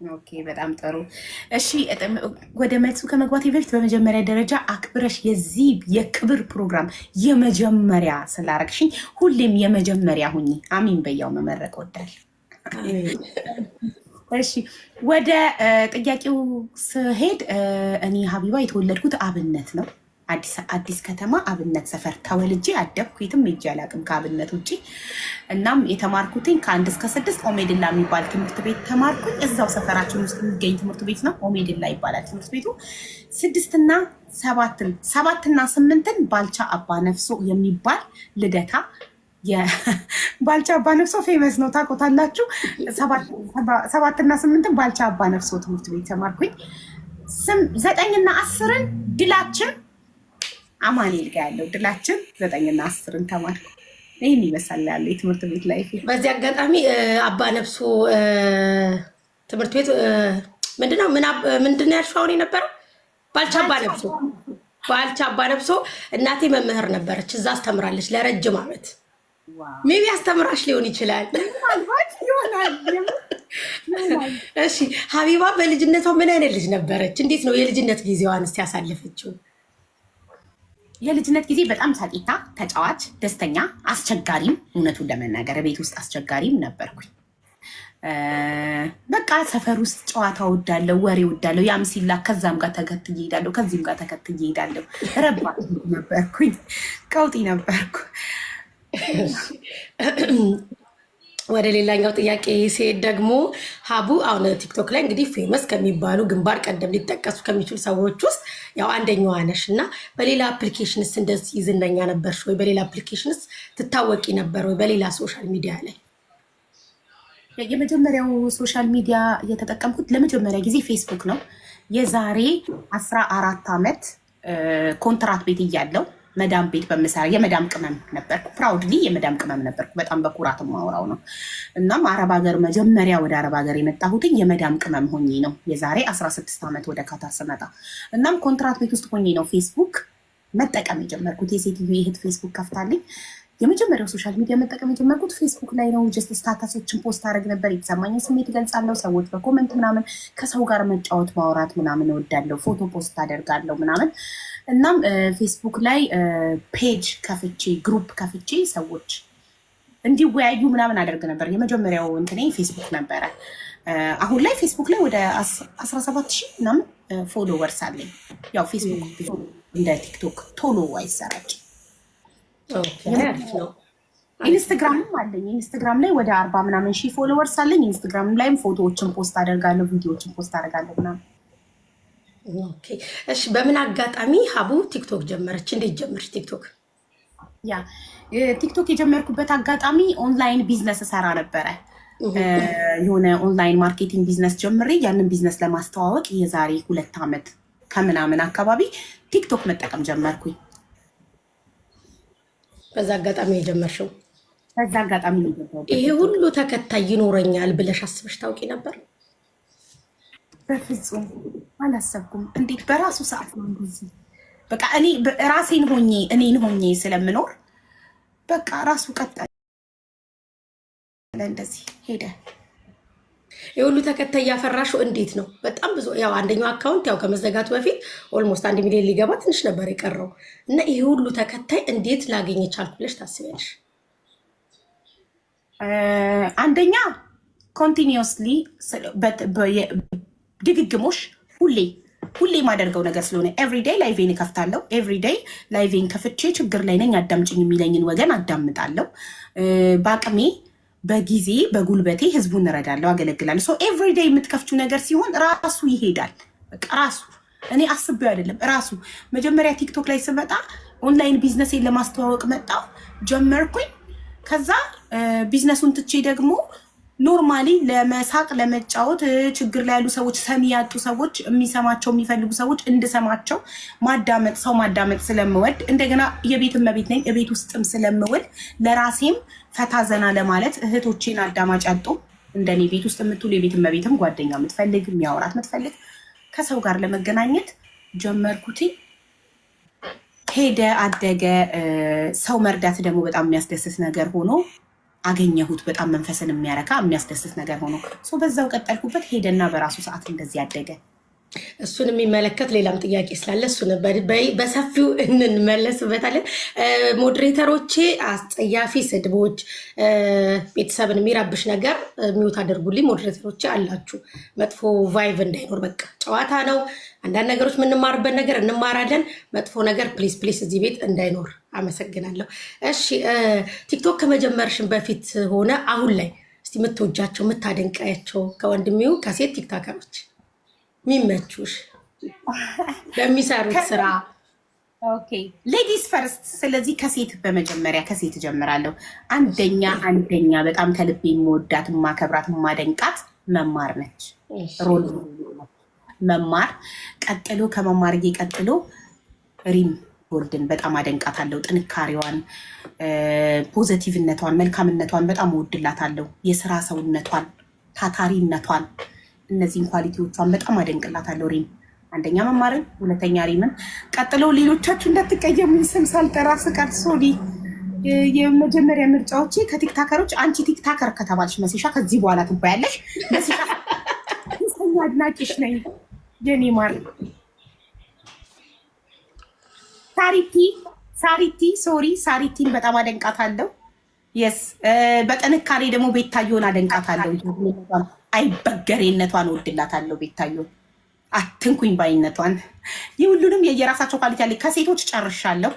ኦኬ በጣም ጥሩ። እሺ ወደ መልሱ ከመግባቴ በፊት በመጀመሪያ ደረጃ አክብረሽ የዚህ የክብር ፕሮግራም የመጀመሪያ ስላረግሽኝ ሁሌም የመጀመሪያ ሁኚ። አሚን በያው መመረቅ ወዳል። እሺ ወደ ጥያቄው ስሄድ እኔ ሀቢባ የተወለድኩት አብነት ነው። አዲስ ከተማ አብነት ሰፈር ተወልጄ አደግኩ። የትም ሄጄ አላውቅም ከአብነት ውጭ። እናም የተማርኩትኝ ከአንድ እስከ ስድስት ኦሜድላ የሚባል ትምህርት ቤት ተማርኩኝ። እዛው ሰፈራችን ውስጥ የሚገኝ ትምህርት ቤት ነው። ኦሜድላ ይባላል ትምህርት ቤቱ። ሰባትና ስምንትን ባልቻ አባ ነፍሶ የሚባል ልደታ ባልቻ አባ ነፍሶ ፌመስ ነው ታውቁታላችሁ። ሰባትና ስምንትን ባልቻ አባ ነፍሶ ትምህርት ቤት ተማርኩኝ። ዘጠኝና አስርን ድላችን አማኑኤል ጋር ያለው ድላችን 9ና 10ን ተማርኩ። ይህን ይመስላል ያለ የትምህርት ቤት ላይ። በዚህ አጋጣሚ አባ ነፍሶ ትምህርት ቤት ምንድነው ያልሽው? አሁን የነበረው ባልቻ አባ ነፍሶ እናቴ መምህር ነበረች፣ እዛ አስተምራለች ለረጅም ዓመት። ሜቢ አስተምራሽ ሊሆን ይችላል። እሺ ሀቢባ በልጅነቷ ምን አይነት ልጅ ነበረች? እንዴት ነው የልጅነት ጊዜዋን እስቲ ያሳለፈችው? የልጅነት ጊዜ በጣም ሳቂታ፣ ተጫዋች፣ ደስተኛ፣ አስቸጋሪም፣ እውነቱን ለመናገር ቤት ውስጥ አስቸጋሪም ነበርኩኝ። በቃ ሰፈር ውስጥ ጨዋታ ወዳለው፣ ወሬ ወዳለው፣ ያም ሲላክ ከዛም ጋር ተከትዬ ሄዳለሁ፣ ከዚህም ጋር ተከትዬ ሄዳለሁ። ረባ ነበርኩኝ፣ ቀውጢ ነበርኩ። ወደ ሌላኛው ጥያቄ ሲሄድ ደግሞ ሀቡ አሁን ቲክቶክ ላይ እንግዲህ ፌመስ ከሚባሉ ግንባር ቀደም ሊጠቀሱ ከሚችሉ ሰዎች ውስጥ ያው አንደኛዋ ነሽ እና በሌላ አፕሊኬሽንስ እንደዚህ ዝነኛ ነበርሽ ወይ? በሌላ አፕሊኬሽንስ ትታወቂ ነበር ወይ? በሌላ ሶሻል ሚዲያ ላይ? የመጀመሪያው ሶሻል ሚዲያ እየተጠቀምኩት ለመጀመሪያ ጊዜ ፌስቡክ ነው። የዛሬ 14 ዓመት ኮንትራት ቤት እያለው መዳም ቤት በምሰራ የመዳም ቅመም ነበርኩ። ፕራውድሊ የመዳም ቅመም ነበርኩ። በጣም በኩራት ማውራው ነው። እናም አረብ ሀገር መጀመሪያ ወደ አረብ ሀገር የመጣሁትኝ የመዳም ቅመም ሆኜ ነው የዛሬ 16 ዓመት ወደ ካታር ስመጣ። እናም ኮንትራት ቤት ውስጥ ሆኜ ነው ፌስቡክ መጠቀም የጀመርኩት። የሴትዮ እህት ፌስቡክ ከፍታልኝ የመጀመሪያው ሶሻል ሚዲያ መጠቀም የጀመርኩት ፌስቡክ ላይ ነው። ጀስት ስታተሶችን ፖስት አደረግ ነበር። የተሰማኝን ስሜት እገልጻለሁ። ሰዎች በኮመንት ምናምን ከሰው ጋር መጫወት ማውራት ምናምን እወዳለሁ። ፎቶ ፖስት አደርጋለሁ ምናምን። እናም ፌስቡክ ላይ ፔጅ ከፍቼ ግሩፕ ከፍቼ ሰዎች እንዲወያዩ ምናምን አደርግ ነበር። የመጀመሪያው እንትኔ ፌስቡክ ነበረ። አሁን ላይ ፌስቡክ ላይ ወደ 17,000 ምናምን ፎሎወርስ አለኝ። ያው ፌስቡክ እንደ ቲክቶክ ቶሎ አይሰራጭ። ኢንስታግራምም አለኝ። ኢንስታግራም ላይ ወደ 40 ምናምን ሺህ ፎሎወርስ አለኝ። ኢንስታግራም ላይም ፎቶዎችን ፖስት አደርጋለሁ፣ ቪዲዮዎችን ፖስት አደርጋለሁ ምናምን። ኦኬ እሺ፣ በምን አጋጣሚ ሀቡ ቲክቶክ ጀመረች? እንዴት ጀመረች ቲክቶክ? ያ ቲክቶክ የጀመርኩበት አጋጣሚ ኦንላይን ቢዝነስ እሰራ ነበረ። የሆነ ኦንላይን ማርኬቲንግ ቢዝነስ ጀምሬ ያንን ቢዝነስ ለማስተዋወቅ የዛሬ 2 ዓመት ከምናምን አካባቢ ቲክቶክ መጠቀም ጀመርኩኝ። በዛ አጋጣሚ የጀመርሽው? በዛ አጋጣሚ ነው። ይሄ ሁሉ ተከታይ ይኖረኛል ብለሽ አስበሽ ታውቂ ነበር? በፍጹም አላሰብኩም። እንዴት በራሱ ሰዓት ነው እንደዚህ። በቃ እኔ ራሴን ሆኜ እኔን ሆኜ ስለምኖር በቃ ራሱ ቀጠለ፣ እንደዚህ ሄደ። የሁሉ ተከታይ ያፈራሽው እንዴት ነው? በጣም ብዙ ያው አንደኛው አካውንት ያው ከመዘጋቱ በፊት ኦልሞስት 1 ሚሊዮን ሊገባ ትንሽ ነበር የቀረው እና ይሄ ሁሉ ተከታይ እንዴት ላገኘ ቻልኩ ብለሽ ታስቢያለሽ? አንደኛ ኮንቲኒየስሊ ድግግሞሽ ሁሌ የማደርገው ነገር ስለሆነ ኤቭሪዴይ ላይቬን እከፍታለሁ። ኤቭሪዴይ ላይቬን ከፍቼ ችግር ላይ ነኝ አዳምጭኝ የሚለኝን ወገን አዳምጣለሁ። በአቅሜ በጊዜ በጉልበቴ ህዝቡን እረዳለሁ፣ አገለግላለሁ። ሶ ኤቭሪዴይ የምትከፍቹ ነገር ሲሆን ራሱ ይሄዳል። በቃ ራሱ እኔ አስቤው አይደለም ራሱ። መጀመሪያ ቲክቶክ ላይ ስመጣ ኦንላይን ቢዝነሴን ለማስተዋወቅ መጣሁ ጀመርኩኝ። ከዛ ቢዝነሱን ትቼ ደግሞ ኖርማሊ ለመሳቅ ለመጫወት ችግር ላይ ያሉ ሰዎች፣ ሰሚ ያጡ ሰዎች፣ የሚሰማቸው የሚፈልጉ ሰዎች እንድሰማቸው ሰው ማዳመጥ ስለምወድ እንደገና የቤት እመቤት ነኝ፣ እቤት ውስጥም ስለምውል ለራሴም ፈታ ዘና ለማለት እህቶቼን አዳማጭ ያጡ እንደኔ ቤት ውስጥ የምትውል የቤት እመቤትም ጓደኛ የምትፈልግ የሚያወራት የምትፈልግ ከሰው ጋር ለመገናኘት ጀመርኩት። ሄደ አደገ። ሰው መርዳት ደግሞ በጣም የሚያስደስት ነገር ሆኖ አገኘሁት። በጣም መንፈስን የሚያረካ የሚያስደስት ነገር ሆኖ በዛው ቀጠልኩበት። ሄደና በራሱ ሰዓት እንደዚህ ያደገ። እሱን የሚመለከት ሌላም ጥያቄ ስላለ እሱን በሰፊው እንመለስበታለን። ሞዴሬተሮቼ አስጸያፊ ስድቦች፣ ቤተሰብን የሚረብሽ ነገር ሚውት አድርጉልኝ። ሞዴሬተሮቼ አላችሁ፣ መጥፎ ቫይቭ እንዳይኖር። በቃ ጨዋታ ነው። አንዳንድ ነገሮች የምንማርበት ነገር እንማራለን። መጥፎ ነገር ፕሊስ ፕሊስ እዚህ ቤት እንዳይኖር። አመሰግናለሁ። እሺ ቲክቶክ ከመጀመርሽን በፊት ሆነ አሁን ላይ እስቲ የምትወጃቸው የምታደንቃያቸው ከወንድሜው ከሴት ቲክቶከሮች ሚመቹሽ በሚሰሩት ስራ? ኦኬ ሌዲስ ፈርስት። ስለዚህ ከሴት በመጀመሪያ ከሴት እጀምራለሁ። አንደኛ በጣም ከልቤ የምወዳት የማከብራት የማደንቃት መማር ነች። ሮል መማር፣ ቀጥሎ ከመማር ቀጥሎ ሪም ጎልድን በጣም አደንቃታለሁ። ጥንካሬዋን፣ ፖዘቲቭነቷን፣ መልካምነቷን በጣም እወድላታለሁ። የስራ ሰውነቷን፣ ታታሪነቷን፣ እነዚህን ኳሊቲዎቿን በጣም አደንቅላታለሁ። ሪም አንደኛ መማርን፣ ሁለተኛ ሪምን፣ ቀጥሎ ሌሎቻችሁ እንዳትቀየሙኝ ስም ሳልጠራ ስቀር ሶሪ። የመጀመሪያ ምርጫዎቼ ከቲክታከሮች አንቺ ቲክታከር ከተባልሽ መሲሻ ከዚህ በኋላ ትባያለሽ። መሲሻ አድናቂሽ ነኝ የኔ ማር። ሳሪቲን በጣም አደንቃታለሁ። የስ በጥንካሬ ደግሞ ቤታዮን አደንቃታለሁ። አይበገሬነቷን ወድላታለሁ። ቤታዮን አትንኩኝ ባይነቷን። የሁሉንም የየራሳቸው ኳሊቲ አለ። ከሴቶች ጨርሻለሁ።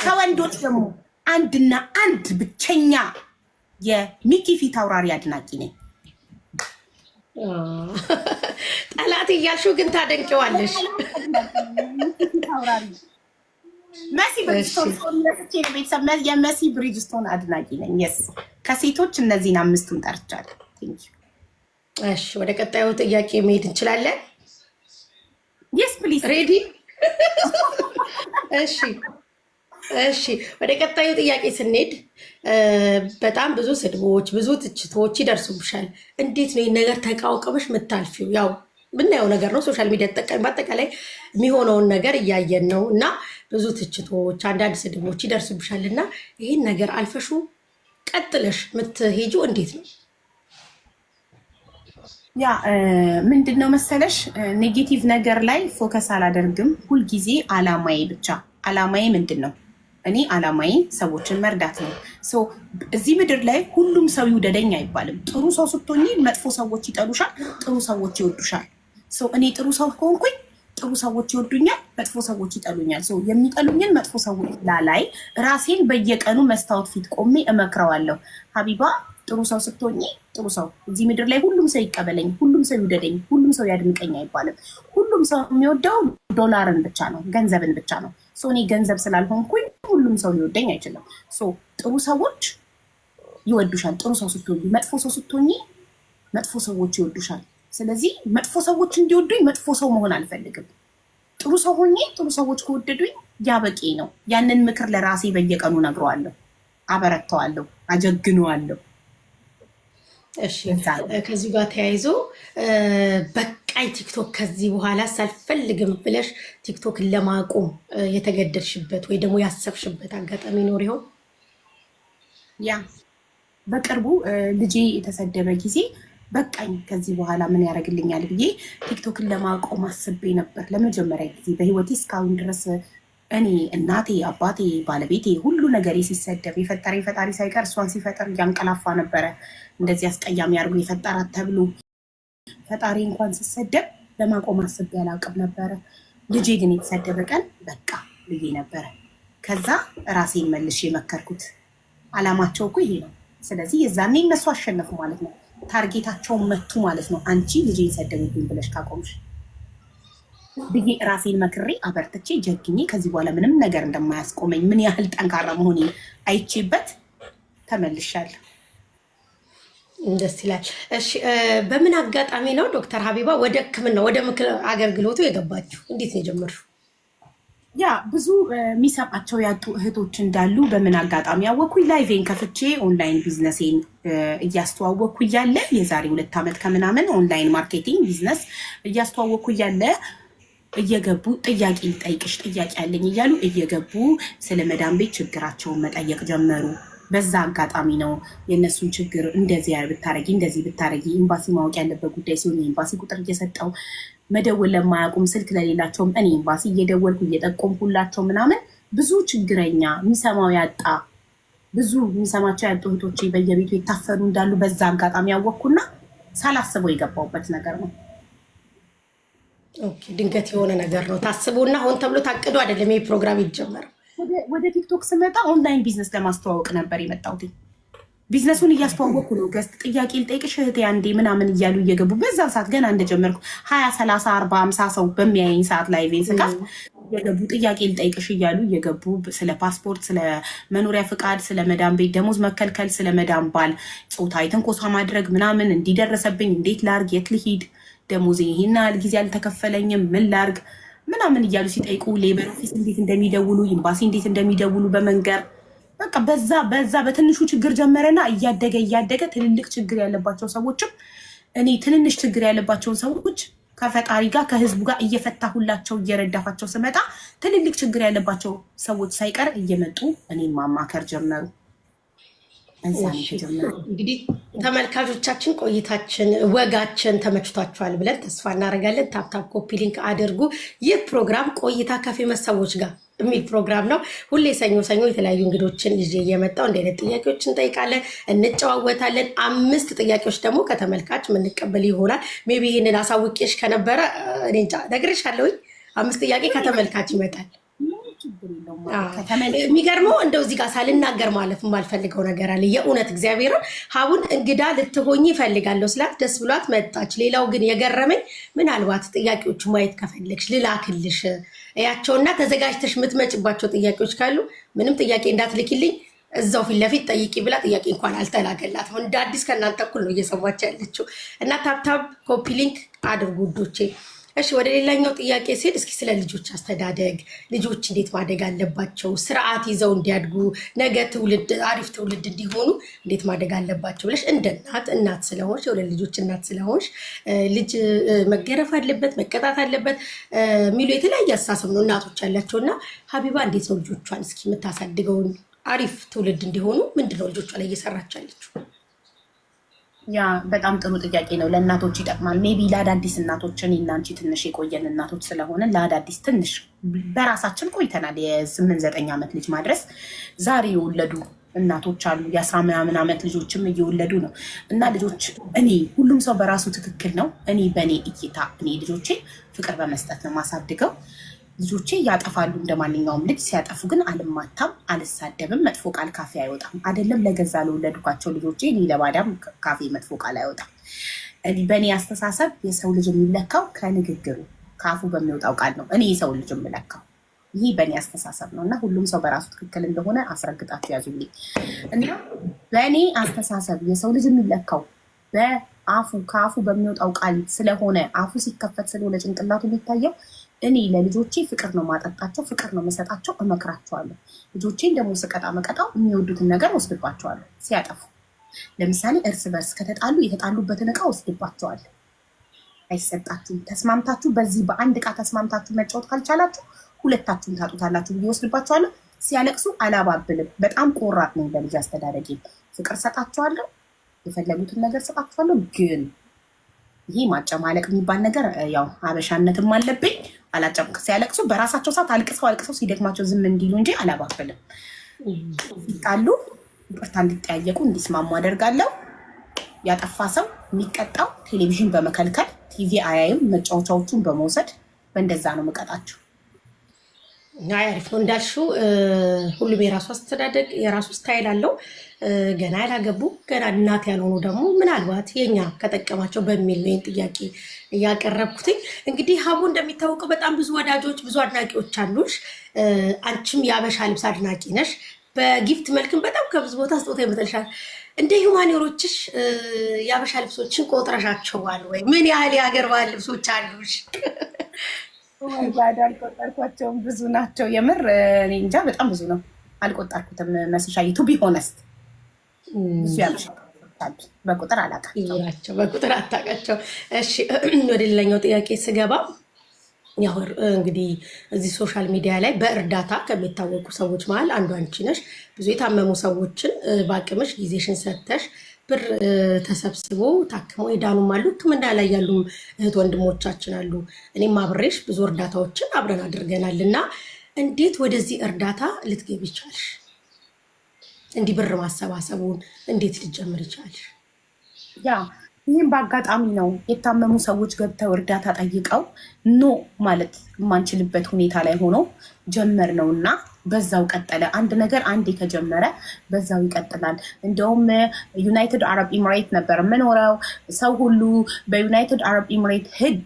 ከወንዶች ደግሞ አንድና አንድ ብቸኛ የሚኪ ፊት አውራሪ አድናቂ ነኝ። ጠላት እያልሽው ግን ታደንቂዋለሽ። የመሲ ብሪጅስቶን አድናቂ ነኝ። የስ ከሴቶች እነዚህን አምስቱን ጠርቻለሁ። እሺ ወደ ቀጣዩ ጥያቄ መሄድ እንችላለን? የስ ፕሊዝ። ሬዲ? እሺ ወደ ቀጣዩ ጥያቄ ስንሄድ በጣም ብዙ ስድቦች፣ ብዙ ትችቶች ይደርሱብሻል። እንዴት ነው ይህን ነገር ተቃውቀምሽ የምታልፊው? ያው ምናየው ነገር ነው። ሶሻል ሚዲያ ተጠቃሚ በአጠቃላይ የሚሆነውን ነገር እያየን ነው እና ብዙ ትችቶች፣ አንዳንድ ስድቦች ይደርሱብሻል እና ይህን ነገር አልፈሹ ቀጥለሽ የምትሄጂው እንዴት ነው? ያ ምንድን ነው መሰለሽ፣ ኔጌቲቭ ነገር ላይ ፎከስ አላደርግም። ሁልጊዜ አላማዬ ምንድን ነው? እኔ አላማዬ ሰዎችን መርዳት ነው። እዚህ ምድር ላይ ሁሉም ሰው ይውደደኝ አይባልም። ጥሩ ሰው ስትሆኚ መጥፎ ሰዎች ይጠሉሻል፣ ጥሩ ሰዎች ይወዱሻል። እኔ ጥሩ ሰው ከሆንኩኝ ጥሩ ሰዎች ይወዱኛል፣ መጥፎ ሰዎች ይጠሉኛል። የሚጠሉኝን መጥፎ ሰዎች ላላይ ራሴን በየቀኑ መስታወት ፊት ቆሜ እመክረዋለሁ። ሀቢባ ጥሩ ሰው ስትሆኚ ጥሩ ሰው እዚህ ምድር ላይ ሁሉም ሰው ይቀበለኝ፣ ሁሉም ሰው ይውደደኝ፣ ሁሉም ሰው ያድንቀኝ አይባልም። ሁሉም ሰው የሚወደው ዶላርን ብቻ ነው፣ ገንዘብን ብቻ ነው። እኔ ገንዘብ ስላልሆንኩኝ ሁሉም ሰው ሊወደኝ አይችልም። ጥሩ ሰዎች ይወዱሻል ጥሩ ሰው ስትሆኚ። መጥፎ ሰው ስትሆኚ መጥፎ ሰዎች ይወዱሻል። ስለዚህ መጥፎ ሰዎች እንዲወዱኝ መጥፎ ሰው መሆን አልፈልግም። ጥሩ ሰው ሆኜ ጥሩ ሰዎች ከወደዱኝ ያ በቂ ነው። ያንን ምክር ለራሴ በየቀኑ ነግረዋለሁ፣ አበረተዋለሁ፣ አጀግነዋለሁ። እሺ ከዚህ ጋር ተያይዞ በቃይ ቲክቶክ ከዚህ በኋላ ሳልፈልግም ብለሽ ቲክቶክን ለማቆም የተገደድሽበት ወይ ደግሞ ያሰብሽበት አጋጣሚ ኖር ይሆን? ያ በቅርቡ ልጄ የተሰደበ ጊዜ በቃኝ ከዚህ በኋላ ምን ያደርግልኛል ብዬ ቲክቶክን ለማቆም አስቤ ነበር። ለመጀመሪያ ጊዜ በህይወቴ እስካሁን ድረስ እኔ እናቴ፣ አባቴ፣ ባለቤቴ ሁሉ ነገሬ ሲሰደብ የፈጠረኝ ፈጣሪ ሳይቀር እሷን ሲፈጠር እያንቀላፋ ነበረ። እንደዚህ አስቀያሚ አድርጎ የፈጠራት ተብሎ ፈጣሪ እንኳን ሲሰደብ ለማቆም አስቤ አላውቅም ነበረ። ልጄ ግን የተሰደበ ቀን በቃ ብዬ ነበረ። ከዛ ራሴን መልሼ የመከርኩት አላማቸው እኮ ይሄ ነው። ስለዚህ የዛኔ እነሱ አሸነፉ ማለት ነው። ታርጌታቸውን መቱ ማለት ነው። አንቺ ልጄ ሰደቡብኝ ብለሽ ካቆምሽ ብዬ ራሴን መክሬ አበርትቼ ጀግኜ ከዚህ በኋላ ምንም ነገር እንደማያስቆመኝ ምን ያህል ጠንካራ መሆኔ አይቼበት ተመልሻለሁ። ደስ ይላል። እሺ በምን አጋጣሚ ነው ዶክተር ሀቢባ ወደ ሕክምና ወደ ምክር አገልግሎቱ የገባችው? እንዴት ነው የጀመርሽው? ያ ብዙ የሚሰማቸው ያጡ እህቶች እንዳሉ በምን አጋጣሚ ያወኩኝ፣ ላይቬን ከፍቼ ኦንላይን ቢዝነሴን እያስተዋወቅኩ እያለ የዛሬ 2 ዓመት ከምናምን ኦንላይን ማርኬቲንግ ቢዝነስ እያስተዋወቅኩ እያለ እየገቡ ጥያቄ ልጠይቅሽ ጥያቄ ያለኝ እያሉ እየገቡ ስለ መዳም ቤት ችግራቸውን መጠየቅ ጀመሩ። በዛ አጋጣሚ ነው የእነሱን ችግር እንደዚህ ብታረጊ እንደዚህ ብታረጊ ኤምባሲ ማወቅ ያለበት ጉዳይ ሲሆን የኤምባሲ ቁጥር እየሰጠው መደወል ለማያውቁም ስልክ ለሌላቸውም እኔ ኤምባሲ እየደወልኩ እየጠቆምኩላቸው ምናምን ብዙ ችግረኛ የሚሰማው ያጣ ብዙ የሚሰማቸው ያጡ እህቶቼ በየቤቱ የታፈኑ እንዳሉ በዛ አጋጣሚ ያወቅኩና ሳላስበው የገባውበት ነገር ነው። ኦኬ፣ ድንገት የሆነ ነገር ነው ታስቦና ሆን ተብሎ ታቅዶ አይደለም ይሄ ፕሮግራም ይጀመረው። ወደ ቲክቶክ ስመጣ ኦንላይን ቢዝነስ ለማስተዋወቅ ነበር የመጣሁት። ቢዝነሱን እያስተዋወቅኩ ነው። ገስት ጥያቄ ልጠይቅሽ እህቴ አንዴ ምናምን እያሉ እየገቡ በዛ ሰዓት ገና እንደጀመርኩ 20 30 40 50 ሰው በሚያየኝ ሰዓት ላይ ቤንስካፍ እየገቡ ጥያቄ ልጠይቅሽ እያሉ እየገቡ ስለ ፓስፖርት፣ ስለ መኖሪያ ፍቃድ፣ ስለ መዳም ቤት ደሞዝ መከልከል፣ ስለ መዳም ባል ጾታዊ ትንኮሳ ማድረግ ምናምን እንዲደረሰብኝ እንዴት ላርግ፣ የት ልሂድ፣ ደሞዝ ይሄን ያህል ጊዜ አልተከፈለኝም ምን ላርግ ምናምን እያሉ ሲጠይቁ ሌበር ኦፊስ እንዴት እንደሚደውሉ ኤምባሲ እንዴት እንደሚደውሉ በመንገር በቃ በዛ በትንሹ ችግር ጀመረና እያደገ ትልልቅ ችግር ያለባቸው ሰዎችም እኔ ትንንሽ ችግር ያለባቸውን ሰዎች ከፈጣሪ ጋር ከህዝቡ ጋር እየፈታሁላቸው እየረዳኋቸው ስመጣ ትልልቅ ችግር ያለባቸው ሰዎች ሳይቀር እየመጡ እኔን ማማከር ጀመሩ። እንግዲህ ተመልካቾቻችን ቆይታችን ወጋችን ተመችቷችኋል ብለን ተስፋ እናደርጋለን። ታፕታፕ ኮፒ ሊንክ አድርጉ። ይህ ፕሮግራም ቆይታ ከፌመስ ሰዎች ጋር የሚል ፕሮግራም ነው። ሁሌ ሰኞ የተለያዩ እንግዶችን ይዤ እየመጣሁ እንደ አይነት ጥያቄዎች እንጠይቃለን፣ እንጨዋወታለን። 5 ጥያቄዎች ደግሞ ከተመልካች የምንቀበል ይሆናል። ሜቢ ይህንን አሳውቄሽ ከነበረ እኔ እንጃ ነግሬሻለሁኝ። 5 ጥያቄ ከተመልካች ይመጣል። የሚገርመው እንደው እዚህ ጋር ሳልናገር ማለት የማልፈልገው ነገር አለ። የእውነት እግዚአብሔርን ሀቡን እንግዳ ልትሆኝ ይፈልጋለሁ ስላት ደስ ብሏት መጣች። ሌላው ግን የገረመኝ ምናልባት ጥያቄዎቹ ማየት ከፈለግሽ ልላክልሽ እያቸውና ተዘጋጅተሽ የምትመጭባቸው ጥያቄዎች ካሉ ምንም ጥያቄ እንዳትልኪልኝ እዛው ፊት ለፊት ጠይቂ ብላ ጥያቄ እንኳን አልተላከላትም። እንደ አዲስ ከእናንተ እኩል ነው እየሰማች ያለችው እና ታፕታፕ ኮፒ ሊንክ አድርጉ ውዶቼ። እሺ ወደ ሌላኛው ጥያቄ ሲሄድ እስኪ ስለ ልጆች አስተዳደግ፣ ልጆች እንዴት ማደግ አለባቸው፣ ስርዓት ይዘው እንዲያድጉ ነገ ትውልድ አሪፍ ትውልድ እንዲሆኑ እንዴት ማደግ አለባቸው ብለሽ እንደ እናት ስለሆንሽ የሁለት ልጆች እናት ስለሆንሽ ልጅ መገረፍ አለበት መቀጣት አለበት የሚሉ የተለያየ አስተሳሰብ ነው እናቶች ያላቸው እና ሀቢባ እንዴት ነው ልጆቿን እስኪ የምታሳድገውን አሪፍ ትውልድ እንዲሆኑ ምንድነው ልጆቿ ላይ እየሰራች ያለችው? ያ በጣም ጥሩ ጥያቄ ነው። ለእናቶች ይጠቅማል። ሜቢ ለአዳዲስ እናቶች እኔና አንቺ ትንሽ የቆየን እናቶች ስለሆነ ለአዳዲስ ትንሽ በራሳችን ቆይተናል። የ8-9 ዓመት ልጅ ማድረስ ዛሬ የወለዱ እናቶች አሉ። የ10 ምናምን ዓመት ልጆችም እየወለዱ ነው። እና ልጆች እኔ ሁሉም ሰው በራሱ ትክክል ነው። እኔ በእኔ እይታ እኔ ልጆቼ ፍቅር በመስጠት ነው ማሳድገው። ልጆቼ ያጠፋሉ እንደማንኛውም ልጅ። ሲያጠፉ ግን አልማታም፣ አልሳደብም፣ መጥፎ ቃል ካፌ አይወጣም። አይደለም ለገዛ ለወለድኳቸው ልጆቼ እኔ ለባዳም ካፌ መጥፎ ቃል አይወጣም። በእኔ አስተሳሰብ የሰው ልጅ የሚለካው ከንግግሩ ከአፉ በሚወጣው ቃል ነው። እኔ የሰው ልጅ የምለካው ይህ በእኔ አስተሳሰብ ነው እና ሁሉም ሰው በራሱ ትክክል እንደሆነ አስረግጣችሁ ያዙልኝ። እና በእኔ አስተሳሰብ የሰው ልጅ የሚለካው ከአፉ በሚወጣው ቃል ስለሆነ አፉ ሲከፈት ስለሆነ ጭንቅላቱ የሚታየው እኔ ለልጆቼ ፍቅር ነው ማጠጣቸው፣ ፍቅር ነው መሰጣቸው፣ እመክራቸዋለሁ። ልጆቼን ደግሞ ስቀጣ መቀጣው የሚወዱትን ነገር ወስድባቸዋለሁ። ሲያጠፉ ለምሳሌ እርስ በርስ ከተጣሉ የተጣሉበትን እቃ ወስድባቸዋለሁ። አይሰጣችሁም፣ ተስማምታችሁ በዚህ በአንድ እቃ ተስማምታችሁ መጫወት ካልቻላችሁ ሁለታችሁን ታጡታላችሁ ብዬ ወስድባቸዋለሁ። ሲያለቅሱ አላባብልም። በጣም ቆራጥ ነኝ በልጅ አስተዳደጌ። ፍቅር ሰጣቸዋለሁ፣ የፈለጉትን ነገር ሰጣቸዋለሁ። ግን ይሄ ማጨማለቅ የሚባል ነገር ያው ሀበሻነትም አለብኝ። አላጨምቅ ሲያለቅሱ በራሳቸው ሰዓት አልቅሰው ሲደግማቸው ዝም እንዲሉ እንጂ አላባብልም። ሲጣሉ ይቅርታ እንዲጠያየቁ እንዲስማሙ አደርጋለሁ። ያጠፋ ሰው የሚቀጣው ቴሌቪዥን በመከልከል ቲቪ አያይም መጫወቻዎቹን በመውሰድ በእንደዛ ነው የምቀጣቸው። አሪፍ ነው እንዳልሽው። ሁሉም የራሱ አስተዳደግ የራሱ ስታይል አለው። ገና ያላገቡ ገና እናት ያልሆኑ ደግሞ ምናልባት የኛ ከጠቀማቸው በሚል ነው ጥያቄ እያቀረብኩትኝ። እንግዲህ ሀቡ እንደሚታወቀው በጣም ብዙ ወዳጆች ብዙ አድናቂዎች አሉሽ። አንቺም የአበሻ ልብስ አድናቂ ነሽ። በጊፍት መልክም በጣም ከብዙ ቦታ ስጦታ ይመጣልሻል። እንደ ሂውማኒሮችሽ የአበሻ ልብሶችን ቆጥረሻቸዋል ወይ? ምን ያህል የሀገር ባህል ልብሶች አሉሽ? አልቆጠርኳቸውም። ብዙ ናቸው የምር። እኔ እንጃ በጣም ብዙ ነው። አልቆጠርኩትም። መስሻይቱ ቢሆነስት ብዙ ያበሻል በቁጥር አላውቃቸውም። በቁጥር አታውቃቸው። እሺ ወደ ሌላኛው ጥያቄ ስገባ ያው እንግዲህ እዚህ ሶሻል ሚዲያ ላይ በእርዳታ ከሚታወቁ ሰዎች መሀል አንዱ አንቺ ነሽ። ብዙ የታመሙ ሰዎችን በአቅምሽ ጊዜሽን ሰጥተሽ ብር ተሰብስቦ ታክመው የዳኑም አሉ፣ ሕክምና ላይ ያሉም እህት ወንድሞቻችን አሉ። እኔም አብሬሽ ብዙ እርዳታዎችን አብረን አድርገናል እና እንዴት ወደዚህ እርዳታ ልትገቢ ይቻልሽ? እንዲህ ብር ማሰባሰቡን እንዴት ልትጀምር ይቻልሽ? ያ ይህም በአጋጣሚ ነው። የታመሙ ሰዎች ገብተው እርዳታ ጠይቀው ኖ ማለት የማንችልበት ሁኔታ ላይ ሆኖ ጀመር ነው እና በዛው ቀጠለ። አንድ ነገር አንዴ ከጀመረ በዛው ይቀጥላል። እንደውም ዩናይትድ አረብ ኤምሬት ነበር የምኖረው። ሰው ሁሉ በዩናይትድ አረብ ኤምሬት ህግ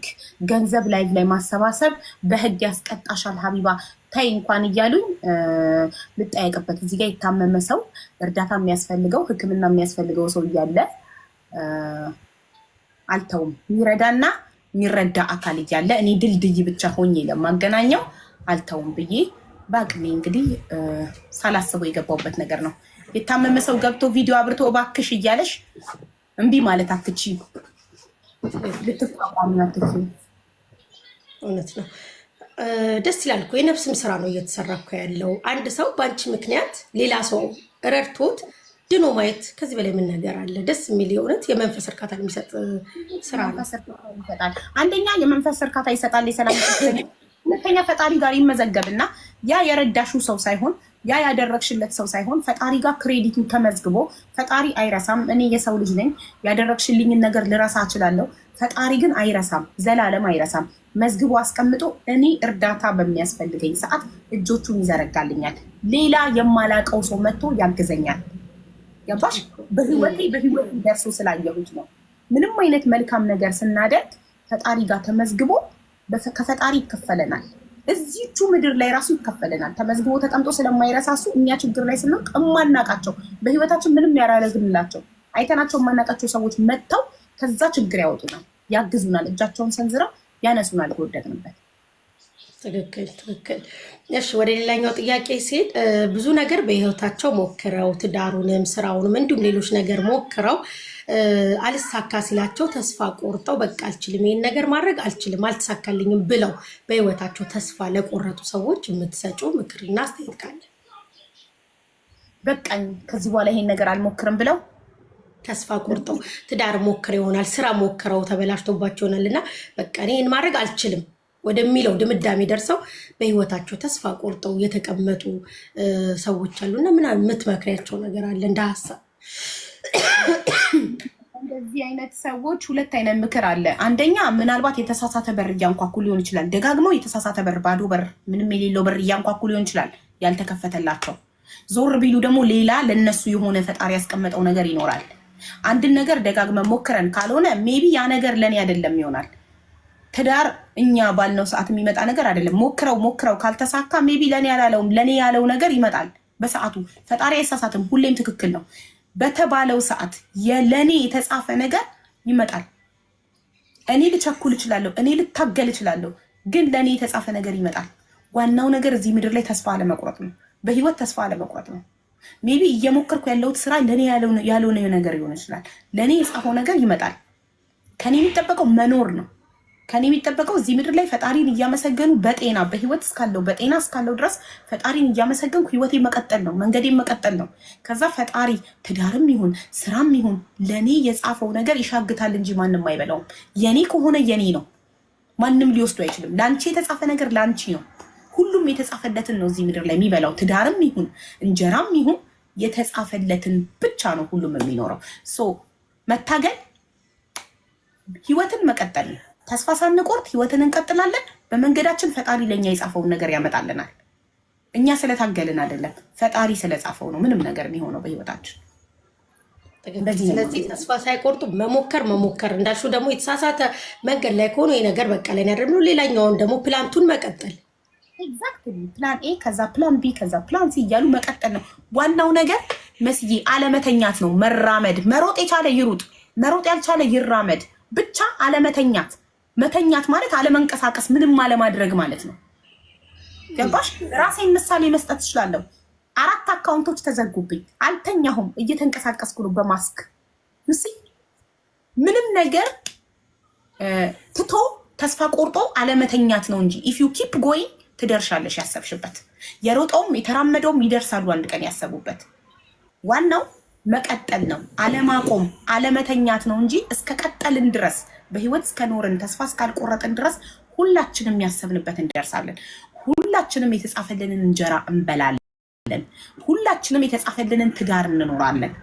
ገንዘብ ላይ ማሰባሰብ በህግ ያስቀጣሻል ሀቢባ ታይ እንኳን እያሉኝ ልጠያቅበት። እዚህ ጋር የታመመ ሰው እርዳታ የሚያስፈልገው ሕክምና የሚያስፈልገው ሰው እያለ አልተውም። የሚረዳና የሚረዳ አካል እያለ እኔ ድልድይ ብቻ ሆኜ ለማገናኘው አልተውም ብዬ በአቅሜ እንግዲህ ሳላስበው የገባውበት ነገር ነው። የታመመ ሰው ገብቶ ቪዲዮ አብርቶ እባክሽ እያለሽ እምቢ ማለት አትችይም፣ ልትቋቋሚ አትችይም። እውነት ነው። ደስ ይላል እኮ የነፍስም ስራ ነው እየተሰራ እኮ ያለው። አንድ ሰው በአንቺ ምክንያት ሌላ ሰው ረድቶት ድኖ ማየት ከዚህ በላይ ምን ነገር አለ? ደስ የሚል የእውነት የመንፈስ እርካታ የሚሰጥ ስራ ነው። አንደኛ የመንፈስ እርካታ ይሰጣል፣ የሰላም ሁለተኛ ፈጣሪ ጋር ይመዘገብና ያ የረዳሹ ሰው ሳይሆን ያ ያደረግሽለት ሰው ሳይሆን ፈጣሪ ጋር ክሬዲቱ ተመዝግቦ ፈጣሪ አይረሳም። እኔ የሰው ልጅ ነኝ፣ ያደረግሽልኝን ነገር ልረሳ እችላለሁ። ፈጣሪ ግን አይረሳም፣ ዘላለም አይረሳም። መዝግቦ አስቀምጦ እኔ እርዳታ በሚያስፈልገኝ ሰዓት እጆቹን ይዘረጋልኛል። ሌላ የማላቀው ሰው መጥቶ ያግዘኛል። ገባሽ? በህይወቴ ደርሶ ስላየሁት ነው። ምንም አይነት መልካም ነገር ስናደርግ ፈጣሪ ጋር ተመዝግቦ ከፈጣሪ ይከፈለናል። እዚቹ ምድር ላይ ራሱ ይከፈለናል። ተመዝግቦ ተቀምጦ ስለማይረሳሱ እኛ ችግር ላይ ስንወድቅ እማናቃቸው በህይወታችን ምንም ያላረግንላቸው አይተናቸው የማናቃቸው ሰዎች መጥተው ከዛ ችግር ያወጡናል፣ ያግዙናል፣ እጃቸውን ሰንዝረው ያነሱናል ከወደቅንበት። ትክክል ትክክል። እሺ ወደ ሌላኛው ጥያቄ ሲሄድ ብዙ ነገር በህይወታቸው ሞክረው ትዳሩንም ስራውንም እንዲሁም ሌሎች ነገር ሞክረው አልሳካ ሲላቸው ተስፋ ቆርጠው በቃ አልችልም፣ ይሄን ነገር ማድረግ አልችልም፣ አልተሳካልኝም ብለው በህይወታቸው ተስፋ ለቆረጡ ሰዎች የምትሰጪው ምክርና አስተያየት ካለ? በቃኝ ከዚህ በኋላ ይሄን ነገር አልሞክርም ብለው ተስፋ ቆርጠው ትዳር ሞክረው ይሆናል፣ ስራ ሞክረው ተበላሽቶባቸው ይሆናል እና በቃ እኔን ማድረግ አልችልም ወደሚለው ድምዳሜ ደርሰው በህይወታቸው ተስፋ ቆርጠው የተቀመጡ ሰዎች አሉና ምን የምትመክሪያቸው ነገር አለ እንደ ሀሳብ? እንደዚህ አይነት ሰዎች ሁለት አይነት ምክር አለ። አንደኛ ምናልባት የተሳሳተ በር እያንኳኩ ሊሆን ይችላል። ደጋግመው የተሳሳተ በር፣ ባዶ በር፣ ምንም የሌለው በር እያንኳኩ ሊሆን ይችላል ያልተከፈተላቸው። ዞር ቢሉ ደግሞ ሌላ ለነሱ የሆነ ፈጣሪ ያስቀመጠው ነገር ይኖራል። አንድን ነገር ደጋግመን ሞክረን ካልሆነ ሜቢ ያ ነገር ለኔ አይደለም ይሆናል። ትዳር እኛ ባልነው ሰዓት የሚመጣ ነገር አይደለም። ሞክረው ካልተሳካ ሜቢ ለኔ ያላለውም ለኔ ያለው ነገር ይመጣል በሰዓቱ። ፈጣሪ አይሳሳትም፣ ሁሌም ትክክል ነው። በተባለው ሰዓት ለኔ የተጻፈ ነገር ይመጣል። እኔ ልቸኩል እችላለሁ፣ እኔ ልታገል እችላለሁ፣ ግን ለኔ የተጻፈ ነገር ይመጣል። ዋናው ነገር እዚህ ምድር ላይ ተስፋ አለመቁረጥ ነው። በህይወት ተስፋ አለመቁረጥ ነው። ሜቢ እየሞከርኩ ያለሁት ስራ ለኔ ያልሆነ ነገር ሊሆን ይችላል። ለኔ የጻፈው ነገር ይመጣል። ከኔ የሚጠበቀው መኖር ነው። ከኔ የሚጠበቀው እዚህ ምድር ላይ ፈጣሪን እያመሰገኑ በጤና በህይወት በጤና እስካለው ድረስ ፈጣሪን እያመሰገንኩ ህይወቴ መቀጠል ነው፣ መንገዴ መቀጠል ነው። ከዛ ፈጣሪ ትዳርም ይሁን ስራም ይሁን ለኔ የጻፈው ነገር ይሻግታል እንጂ ማንም አይበላውም። የኔ ከሆነ የኔ ነው፣ ማንም ሊወስዱ አይችልም። ለአንቺ የተጻፈ ነገር ለአንቺ ነው። ሁሉም የተጻፈለትን ነው እዚህ ምድር ላይ የሚበላው። ትዳርም ይሁን እንጀራም ይሁን የተጻፈለትን ብቻ ነው ሁሉም የሚኖረው። መታገል ህይወትን መቀጠል ነው። ተስፋ ሳንቆርጥ ህይወትን እንቀጥላለን። በመንገዳችን ፈጣሪ ለኛ የጻፈውን ነገር ያመጣልናል። እኛ ስለታገልን አይደለም፣ ፈጣሪ ስለጻፈው ነው ምንም ነገር የሚሆነው በህይወታችን። ስለዚህ ተስፋ ሳይቆርጡ መሞከር እንዳልሽው ደግሞ የተሳሳተ መንገድ ላይ ከሆነ ይሄ ነገር በቃ ለኔ አይደለም፣ ሌላኛውን ደግሞ ፕላንቱን መቀጠል ኤግዛክትሊ ፕላን ኤ ከዛ ፕላን ቢ ከዛ ፕላን ሲ እያሉ መቀጠል ነው ዋናው ነገር። መስዬ አለመተኛት ነው መራመድ። መሮጥ የቻለ ይሩጥ፣ መሮጥ ያልቻለ ይራመድ። ብቻ አለመተኛት። መተኛት ማለት አለመንቀሳቀስ፣ ምንም አለማድረግ ማለት ነው። ገባሽ? ራሴን ምሳሌ መስጠት እችላለሁ። 4 አካውንቶች ተዘጉብኝ፣ አልተኛሁም፣ እየተንቀሳቀስኩ ነው በማስክ ምንም ነገር ትቶ ተስፋ ቆርጦ አለመተኛት ነው እንጂ ኢፍ ዩ ኪፕ ጎይንግ ትደርሻለሽ ያሰብሽበት። የሮጠውም የተራመደውም ይደርሳሉ አንድ ቀን ያሰቡበት። ዋናው መቀጠል ነው፣ አለማቆም አለመተኛት ነው እንጂ እስከ ቀጠልን ድረስ በህይወት እስከኖርን ተስፋ እስካልቆረጥን ድረስ ሁላችንም ያሰብንበት እንደርሳለን። ሁላችንም የተጻፈልንን እንጀራ እንበላለን። ሁላችንም የተጻፈልንን ትዳር እንኖራለን።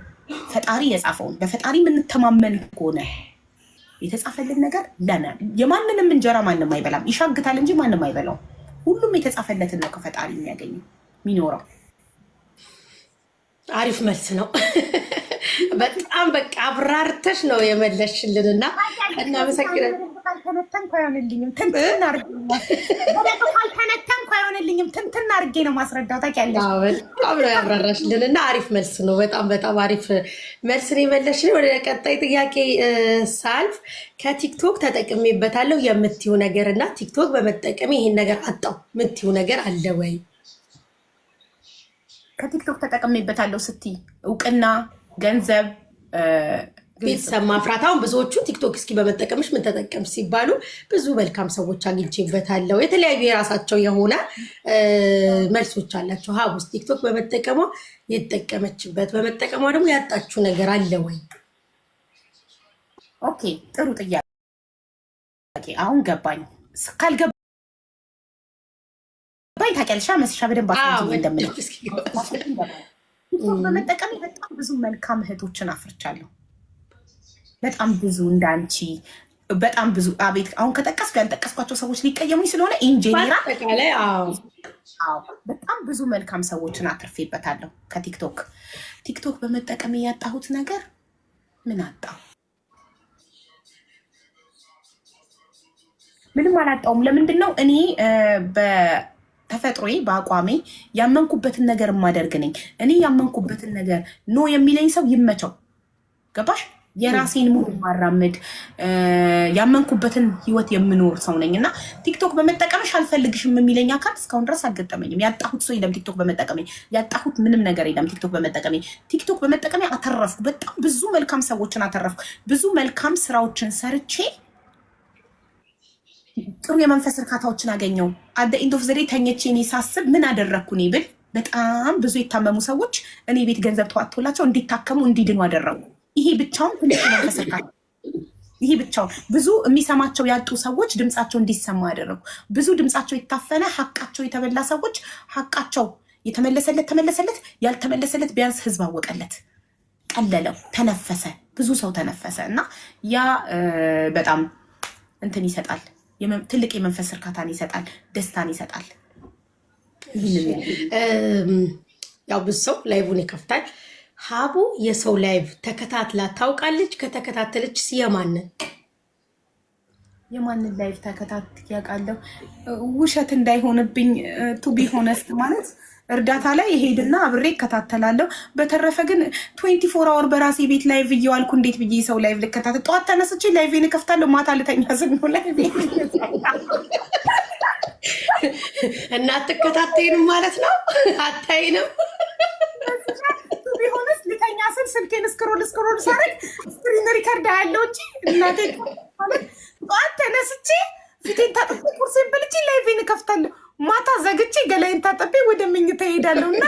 ፈጣሪ የጻፈውን በፈጣሪ የምንተማመን ከሆነ የተጻፈልን ነገር ለነ የማንንም እንጀራ ማንም አይበላም። ይሻግታል እንጂ ማንም አይበላው። ሁሉም የተጻፈለትን ነው ከፈጣሪ የሚያገኘው የሚኖረው። አሪፍ መልስ ነው። በጣም በቃ አብራርተሽ ነው የመለሽልንና እናመሰግናለን። ካልተነተንኩ አይሆንልኝም። ትንትን አድርጌ ነው ማስረዳው። ታውቂያለሽ። በጣም ነው ያብራራሽልንና አሪፍ መልስ ነው። በጣም አሪፍ መልስ ነው የመለሽልን። ወደ ቀጣይ ጥያቄ ሳልፍ ከቲክቶክ ተጠቅሜበታለሁ የምትይው ነገር እና ቲክቶክ በመጠቀሜ ይሄን ነገር አጣው የምትይው ነገር አለ ወይ? ከቲክቶክ ተጠቅሜበታለሁ ስትይ እውቅና፣ ገንዘብ፣ ቤተሰብ ማፍራት። አሁን ብዙዎቹ ቲክቶክ እስኪ በመጠቀምሽ ምን ተጠቀምሽ ሲባሉ ብዙ መልካም ሰዎች አግኝቼበታለሁ። የተለያዩ የራሳቸው የሆነ መልሶች አላቸው። ሀቡስ ቲክቶክ በመጠቀሟ የተጠቀመችበት በመጠቀሟ ደግሞ ያጣችው ነገር አለ ወይ? ኦኬ ጥሩ ጥያቄ። አሁን ገባኝ። ካልገባኝ ታውቂያለሽ መስሻ በደንብ እንደምለው ቲክቶክ በመጠቀም በጣም ብዙ መልካም እህቶችን አፍርቻለሁ። በጣም ብዙ እንዳንቺ በጣም ብዙ አቤት አሁን ከጠቀስኩ ያልጠቀስኳቸው ሰዎች ሊቀየሙኝ ስለሆነ ኢንጂነር በጣም ብዙ መልካም ሰዎችን አትርፌበታለሁ ከቲክቶክ። ቲክቶክ በመጠቀም ያጣሁት ነገር ምን አጣሁ? ምንም አላጣውም። ለምንድን ነው እኔ በተፈጥሮዬ በአቋሜ ያመንኩበትን ነገር የማደርግ ነኝ። እኔ ያመንኩበትን ነገር ኖ የሚለኝ ሰው ይመቸው። ገባሽ? የራሴን ሙሉ ማራመድ ያመንኩበትን ህይወት የምኖር ሰው ነኝ እና ቲክቶክ በመጠቀምሽ አልፈልግሽም የሚለኝ አካል እስካሁን ድረስ አልገጠመኝም። ያጣሁት ሰው የለም ቲክቶክ በመጠቀሜ። ያጣሁት ምንም ነገር የለም ቲክቶክ በመጠቀሜ። ቲክቶክ በመጠቀሜ አተረፍኩ። በጣም ብዙ መልካም ሰዎችን አተረፍኩ። ብዙ መልካም ስራዎችን ሰርቼ ጥሩ የመንፈስ እርካታዎችን አገኘው። አደ ኢንድ ኦፍ ዘ ዴይ ተኝቼ እኔ ሳስብ ምን አደረግኩ እኔ ብል በጣም ብዙ የታመሙ ሰዎች እኔ ቤት ገንዘብ ተዋጥቶላቸው እንዲታከሙ እንዲድኑ አደረጉ። ይሄ ብቻውን ትልቅ መንፈስ እርካታ። ይሄ ብቻውን ብዙ የሚሰማቸው ያጡ ሰዎች ድምፃቸው እንዲሰማ ያደረጉ። ብዙ ድምፃቸው የታፈነ ሀቃቸው የተበላ ሰዎች ሀቃቸው ተመለሰለት፣ ያልተመለሰለት ቢያንስ ህዝብ አወቀለት፣ ቀለለው፣ ተነፈሰ። ብዙ ሰው ተነፈሰ እና ያ በጣም እንትን ይሰጣል። ትልቅ የመንፈስ እርካታን ይሰጣል፣ ደስታን ይሰጣል። ያው ብዙ ሰው ላይቡን ይከፍታል። ሀቡ የሰው ላይቭ ተከታትላ ታውቃለች? ከተከታተለች የማንን ላይቭ ተከታትዬ አውቃለሁ? ውሸት እንዳይሆንብኝ ቱ ቢ ሆነስት ማለት እርዳታ ላይ ይሄድና አብሬ እከታተላለሁ። በተረፈ ግን 24 አወር በራሴ ቤት ላይቭ እየዋልኩ እንዴት ብዬ ሰው ላይቭ ልከታተል? ጠዋት ተነስቼ ላይቬን እከፍታለሁ፣ ማታ ልተኛ ስል ነው ላይቭ እና አትከታተይንም ማለት ነው? አታይንም? ቢሆንስ ልተኛ ስል ስልኬን ስክሮል ሳረግ ስክሪን ሪከርድ ያለው እንጂ እናቴ ጠዋት ተነስቼ ፊቴን ታጥቤ ቁርሴን በልቼ ላይቬን እከፍታለሁ። ማታ ዘግቼ ገላይን ታጠቤ ወደ ምኝታ እሄዳለሁ። እና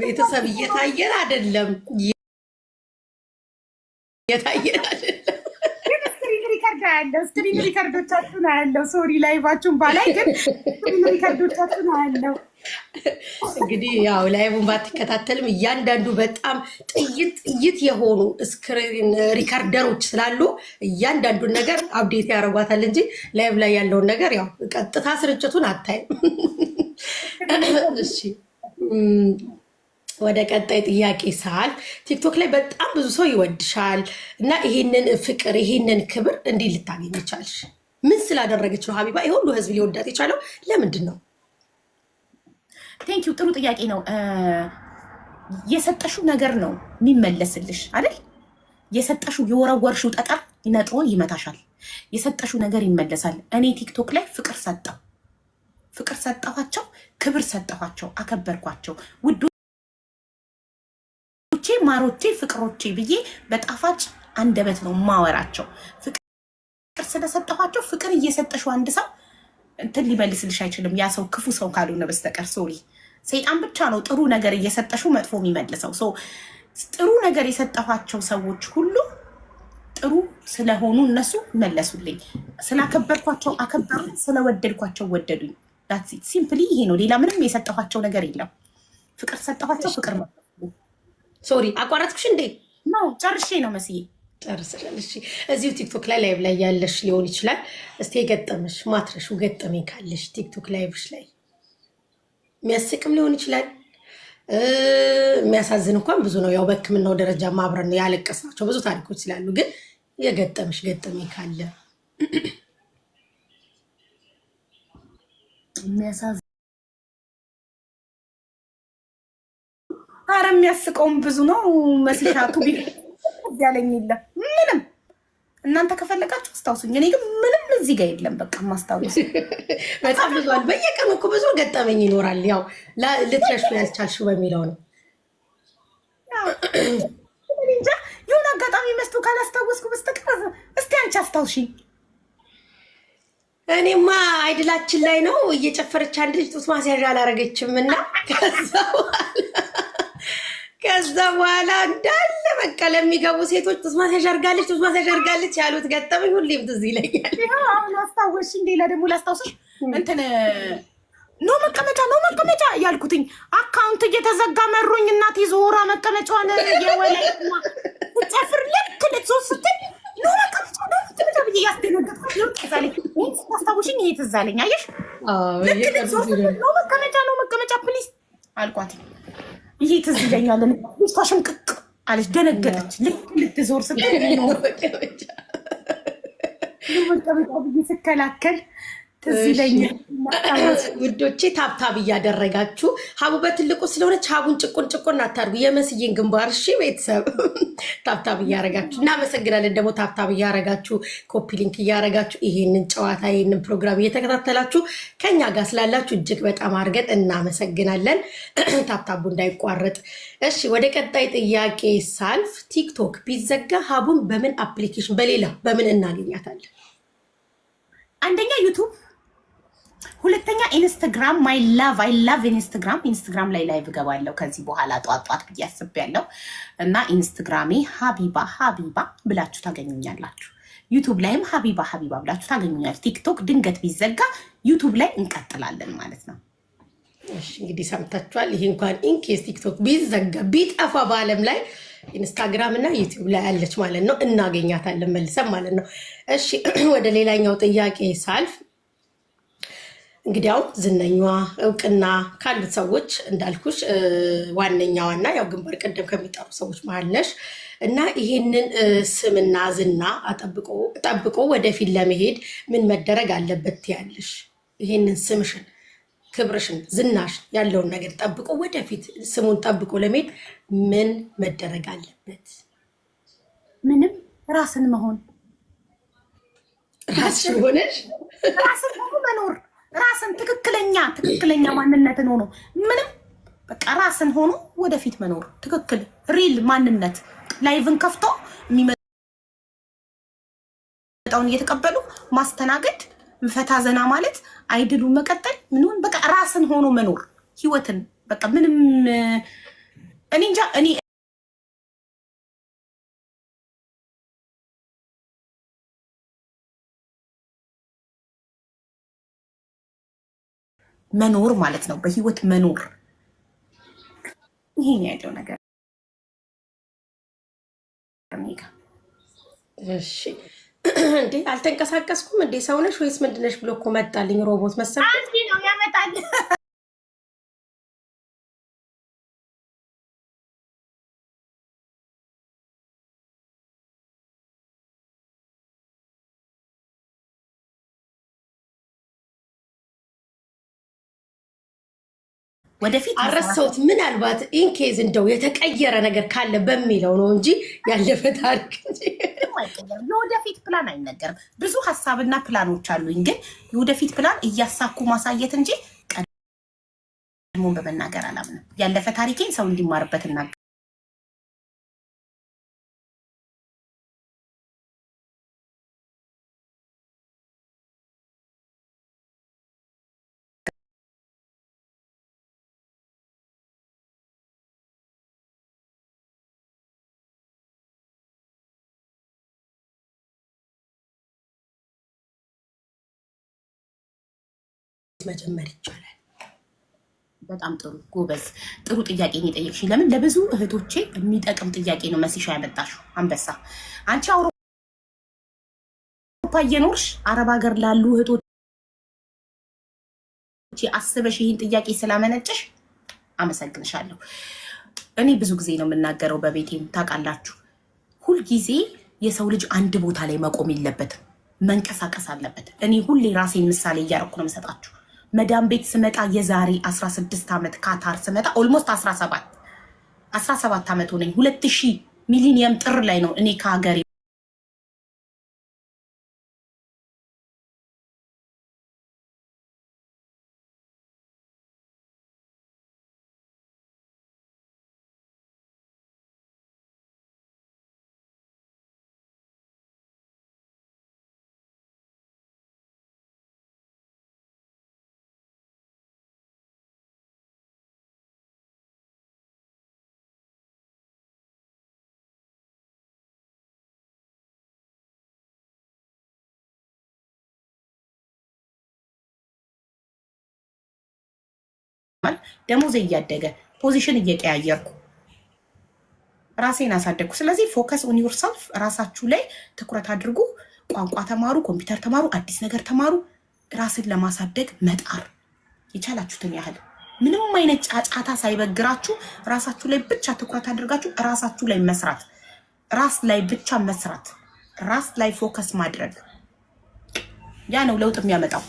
ቤተሰብ እየታየን አይደለም። ስክሪን ሪከርዶቻችሁን አያለው። ሶሪ ላይቫችሁን ባላይ ግን ስክሪን ሪከርዶቻችሁን አያለው። እንግዲህ ያው ላይቡን ባትከታተልም እያንዳንዱ በጣም ጥይት የሆኑ ስክሪን ሪከርደሮች ስላሉ እያንዳንዱን ነገር አፕዴት ያደርጓታል እንጂ ላይቭ ላይ ያለውን ነገር ያው ቀጥታ ስርጭቱን አታይም። እሺ ወደ ቀጣይ ጥያቄ ሳል ቲክቶክ ላይ በጣም ብዙ ሰው ይወድሻል እና ይሄንን ፍቅር ይሄንን ክብር እንዲህ ልታገኝ ይቻልሽ? ምን ስላደረገች ነው ሀቢባ ይሄ ሁሉ ህዝብ ሊወዳት የቻለው? ለምንድን ነው? ቴንኪው ጥሩ ጥያቄ ነው። የሰጠሽው ነገር ነው የሚመለስልሽ አይደል? የሰጠሽው የወረወርሽው ጠጠር ነጥሮ ይመታሻል። የሰጠሽው ነገር ይመለሳል። እኔ ቲክቶክ ላይ ፍቅር ሰጠኋቸው፣ ክብር ሰጠኋቸው፣ አከበርኳቸው። ውዶቼ፣ ማሮቼ፣ ፍቅሮቼ ብዬ በጣፋጭ አንደበት ነው ማወራቸው። ፍቅር ስለሰጠኋቸው ፍቅር እየሰጠሽው አንድ ሰው እንትን ሊመልስልሽ አይችልም። ያ ሰው ክፉ ሰው ካልሆነ በስተቀር ሶሪ። ሰይጣን ብቻ ነው ጥሩ ነገር እየሰጠሽው መጥፎ የሚመልሰው። ጥሩ ነገር የሰጠኋቸው ሰዎች ሁሉ ጥሩ ስለሆኑ እነሱ መለሱልኝ። ስላከበርኳቸው አከበሩ፣ ስለወደድኳቸው ወደዱኝ። ሲምፕሊ ይሄ ነው። ሌላ ምንም የሰጠኋቸው ነገር የለም። ፍቅር ሰጠኋቸው፣ ፍቅር ነው። ሶሪ አቋረጥኩሽ እንዴ? ነው ጨርሼ ነው መስዬ ጨርሰሻል። እሺ እዚሁ ቲክቶክ ላይ ላይቭ ላይ ያለሽ ሊሆን ይችላል። እስቲ የገጠመሽ ማትረሹ ገጠመኝ ካለሽ ቲክቶክ ላይቭሽ ላይ የሚያስቅም ሊሆን ይችላል፣ የሚያሳዝን እንኳን ብዙ ነው። ያው በሕክምናው ደረጃ ማብረን ነው ያለቀስናቸው ብዙ ታሪኮች ስላሉ፣ ግን የገጠመሽ ገጠመኝ ካለ የሚያሳዝን። ኧረ የሚያስቀውም ብዙ ነው። መስሻቱ ያለኝ የለም ምንም። እናንተ ከፈለጋችሁ አስታውሱኝ። እኔ ግን ምንም እዚህ ጋር የለም። በቃ ማስታወስ በጣም ብዙል። በየቀኑ እኮ ብዙ ገጠመኝ ይኖራል። ያው ልትረሹ ያልቻልሽው በሚለው ነው። እንጃ የሆነ አጋጣሚ መስቶ ካላስታወስኩ በስተቀር እስቲ አንቺ አስታውሺኝ። እኔማ አይድላችን ላይ ነው እየጨፈረች አንድ ልጅ ጡት ማስያዣ አላረገችም እና ከዛ በኋላ እንዳለ በቃ ለሚገቡ ሴቶች ጡት ማስያዣ አድርጋለች፣ ጡት ማስያዣ አድርጋለች ያሉት ገጠመኝ ሁሌም ትዝ ይለኛል። አሁን አስታወስሽኝ። ሌላ ደግሞ ላስታውስሽ እንትን ኖ መቀመጫ ያልኩትኝ አካውንት እየተዘጋ መሮኝ እናቴ ዞራ መቀመጫዋን የወላይና ጨፍር ልክ ልትሶስት ስትል ኖ መቀመጫ ብዬ ያስደነገጥኩት ይወጣዛለኝ። ታስታውሽኝ? ይሄ ትዝ አለኝ። አየሽ ልክ ልትሶስት ኖ መቀመጫ ፕሊስ አልኳት። ይሄ ትዝ ይለኛል። ልጅቷ ሽምቅቅ አለች፣ ደነገጠች። ልክ ልትዞር ስትል ኖ መቀመጫ ብዬ ስከላከል ትዝ ይለኛል። ውዶቼ ታብታብ እያደረጋችሁ ሀቡ በትልቁ ስለሆነች ሀቡን ጭቁን አታርጉ። የመስዬን ግንባር እሺ፣ ቤተሰብ ታብታብ እያረጋችሁ እናመሰግናለን። ደግሞ ታብታብ እያረጋችሁ ኮፒ ሊንክ እያረጋችሁ ይሄንን ጨዋታ ይሄንን ፕሮግራም እየተከታተላችሁ ከኛ ጋር ስላላችሁ እጅግ በጣም አድርገን እናመሰግናለን። ታብታቡ እንዳይቋረጥ። እሺ ወደ ቀጣይ ጥያቄ ሳልፍ፣ ቲክቶክ ቢዘጋ ሀቡን በምን አፕሊኬሽን በሌላ በምን እናገኛታለን? አንደኛ ዩቱብ፣ ሁለተኛ ኢንስታግራም። አይ ላቭ ኢንስታግራም ላይ ላይቭ እገባለሁ ከዚህ በኋላ ጧት ብዬ አስቤያለሁ። እና ኢንስታግራሜ ሀቢባ ብላችሁ ታገኙኛላችሁ። ዩቱብ ላይም ሀቢባ ብላችሁ ታገኙኛላችሁ። ቲክቶክ ድንገት ቢዘጋ ዩቱብ ላይ እንቀጥላለን ማለት ነው። እሺ እንግዲህ ሰምታችኋል። ይሄ እንኳን ኢንኬስ ቲክቶክ ቢዘጋ ቢጠፋ በአለም ላይ ኢንስታግራም እና ዩቲዩብ ላይ ያለች ማለት ነው። እናገኛታለን መልሰን ማለት ነው። እሺ ወደ ሌላኛው ጥያቄ ሳልፍ፣ እንግዲህ ያው ዝነኛ እውቅና ካሉት ሰዎች እንዳልኩሽ ዋነኛዋና ያው ግንባር ቀደም ከሚጠሩ ሰዎች መሀል ነሽ እና ይሄንን ስምና ዝና ጠብቆ ወደፊት ለመሄድ ምን መደረግ አለበት ያለሽ? ይሄንን ስምሽን፣ ክብርሽን፣ ዝናሽ ያለውን ነገር ጠብቆ ወደፊት ስሙን ጠብቆ ለመሄድ ምን መደረግ አለበት? ምንም ራስን መሆን፣ ራስሽን ሆነሽ ራስን ሆኖ መኖር፣ ራስን ትክክለኛ ማንነትን ሆኖ ምንም በቃ ራስን ሆኖ ወደፊት መኖር፣ ትክክል ሪል ማንነት። ላይቭን ከፍቶ የሚመጣውን እየተቀበሉ ማስተናገድ፣ ፈታ ዘና ማለት፣ አይድሉን መቀጠል፣ ምንም በቃ ራስን ሆኖ መኖር ህይወትን በቃ ምንም እኔ እንጃ እኔ መኖር ማለት ነው። በህይወት መኖር ይሄን ያለው ነገር። እሺ እንዴ አልተንቀሳቀስኩም እንዴ ሰውነሽ ወይስ ምንድነሽ ብሎ እኮ መጣልኝ። ሮቦት መሰለኝ አንቺ ነው ያመጣል። ወደፊት አረሰውት ምናልባት ኢንኬዝ እንደው የተቀየረ ነገር ካለ በሚለው ነው እንጂ ያለፈ ታሪክ እንጂ የወደፊት ፕላን አይነገርም። ብዙ ሀሳብና ፕላኖች አሉኝ፣ ግን የወደፊት ፕላን እያሳኩ ማሳየት እንጂ ቀድሞን በመናገር አላምንም። ያለፈ ታሪኬን ሰው እንዲማርበት እናገር መጀመር ይቻላል? በጣም ጥሩ ጎበዝ፣ ጥሩ ጥያቄ ነው የጠየቅሽኝ። ለምን ለብዙ እህቶቼ የሚጠቅም ጥያቄ ነው መሲሻ ያመጣሽው። አንበሳ አንቺ አውሮፓ እየኖርሽ አረብ ሀገር ላሉ እህቶቼ አስበሽ ይህን ጥያቄ ስላመነጨሽ አመሰግንሻለሁ። እኔ ብዙ ጊዜ ነው የምናገረው በቤቴም ታውቃላችሁ፣ ሁልጊዜ የሰው ልጅ አንድ ቦታ ላይ መቆም የለበትም፣ መንቀሳቀስ አለበት። እኔ ሁሌ ራሴን ምሳሌ እያደረኩ ነው የምሰጣችሁ። መዳም ቤት ስመጣ የዛሬ 16 ዓመት ካታር ስመጣ ኦልሞስት 17 ዓመት ሆነኝ። 2000 ሚሊኒየም ጥር ላይ ነው እኔ ከሀገሬ ደሞዜ እያደገ ፖዚሽን እየቀያየርኩ ራሴን አሳደግኩ። ስለዚህ ፎከስ ኦን ዮርሰልፍ፣ ራሳችሁ ላይ ትኩረት አድርጉ። ቋንቋ ተማሩ፣ ኮምፒውተር ተማሩ፣ አዲስ ነገር ተማሩ። ራስን ለማሳደግ መጣር የቻላችሁትን ያህል ምንም አይነት ጫጫታ ሳይበግራችሁ ራሳችሁ ላይ ብቻ ትኩረት አድርጋችሁ ራሳችሁ ላይ መስራት፣ ራስ ላይ ብቻ መስራት፣ ራስ ላይ ፎከስ ማድረግ፣ ያ ነው ለውጥ የሚያመጣው።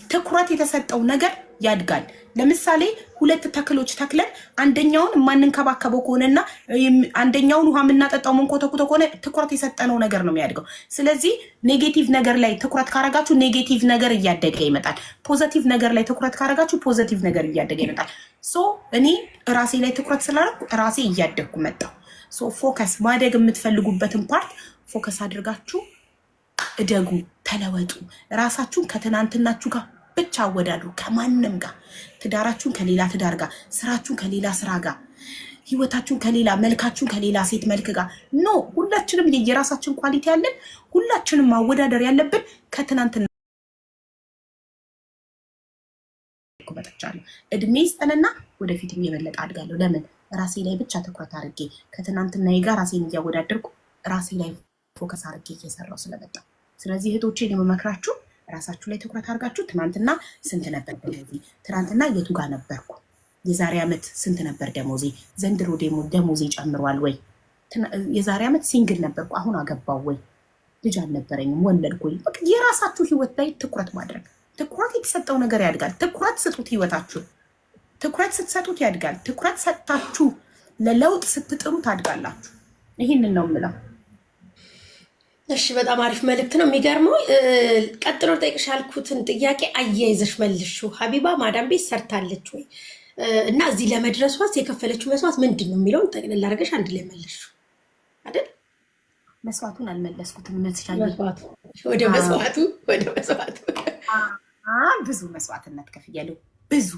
ትኩረት የተሰጠው ነገር ያድጋል። ለምሳሌ 2 ተክሎች ተክለን አንደኛውን የማንንከባከበው ከሆነና አንደኛውን ውሃ የምናጠጣው መንኮተኩተ ከሆነ ትኩረት የሰጠነው ነገር ነው የሚያድገው። ስለዚህ ኔጌቲቭ ነገር ላይ ትኩረት ካረጋችሁ ኔጌቲቭ ነገር እያደገ ይመጣል። ፖዘቲቭ ነገር ላይ ትኩረት ካረጋችሁ ፖዘቲቭ ነገር እያደገ ይመጣል። ሶ እኔ ራሴ ላይ ትኩረት ስላደረኩ ራሴ እያደግኩ መጣሁ። ሶ ፎከስ ማደግ የምትፈልጉበትን ፓርት ፎከስ አድርጋችሁ እደጉ፣ ተለወጡ። ራሳችሁን ከትናንትናችሁ ጋር ብቻ አወዳድሩ፣ ከማንም ጋር። ትዳራችሁን ከሌላ ትዳር ጋር፣ ስራችሁን ከሌላ ስራ ጋር፣ ህይወታችሁን ከሌላ፣ መልካችሁን ከሌላ ሴት መልክ ጋር ኖ። ሁላችንም የራሳችን ኳሊቲ ያለን፣ ሁላችንም ማወዳደር ያለብን ከትናንትና መጥቻለሁ። እድሜ ይስጠንና ወደፊትም የበለጠ አድጋለሁ። ለምን ራሴ ላይ ብቻ ትኩረት አድርጌ ከትናንትና ጋር ራሴን እያወዳደርኩ ራሴ ላይ ፎከስ አድርጌ እየሰራው ስለመጣ። ስለዚህ እህቶቼን የምመክራችሁ ራሳችሁ ላይ ትኩረት አድርጋችሁ ትናንትና ስንት ነበር ደሞዜ? ትናንትና የቱ ጋር ነበርኩ? የዛሬ ዓመት ስንት ነበር ደሞዜ? ዘንድሮ ደሞዜ ጨምሯል ወይ? የዛሬ ዓመት ሲንግል ነበርኩ፣ አሁን አገባው ወይ? ልጅ አልነበረኝም፣ ወለድኩኝ። በቃ የራሳችሁ ህይወት ላይ ትኩረት ማድረግ። ትኩረት የተሰጠው ነገር ያድጋል። ትኩረት ስጡት። ህይወታችሁ ትኩረት ስትሰጡት ያድጋል። ትኩረት ሰጥታችሁ ለለውጥ ስትጥሩ ታድጋላችሁ። ይህንን ነው የምለው። እሺ፣ በጣም አሪፍ መልእክት ነው። የሚገርመው ቀጥሎ ጠይቅሽ ያልኩትን ጥያቄ አያይዘሽ መልሹ። ሀቢባ ማዳም ቤት ሰርታለች ወይ እና እዚህ ለመድረሷስ የከፈለችው መስዋዕት ምንድን ነው የሚለውን ጠቅልል አድርገሽ አንድ ላይ መልሹ አይደል? መስዋዕቱን አልመለስኩትም። ወደ መስዋዕቱ ብዙ መስዋዕትነት ከፍያለሁ። ብዙ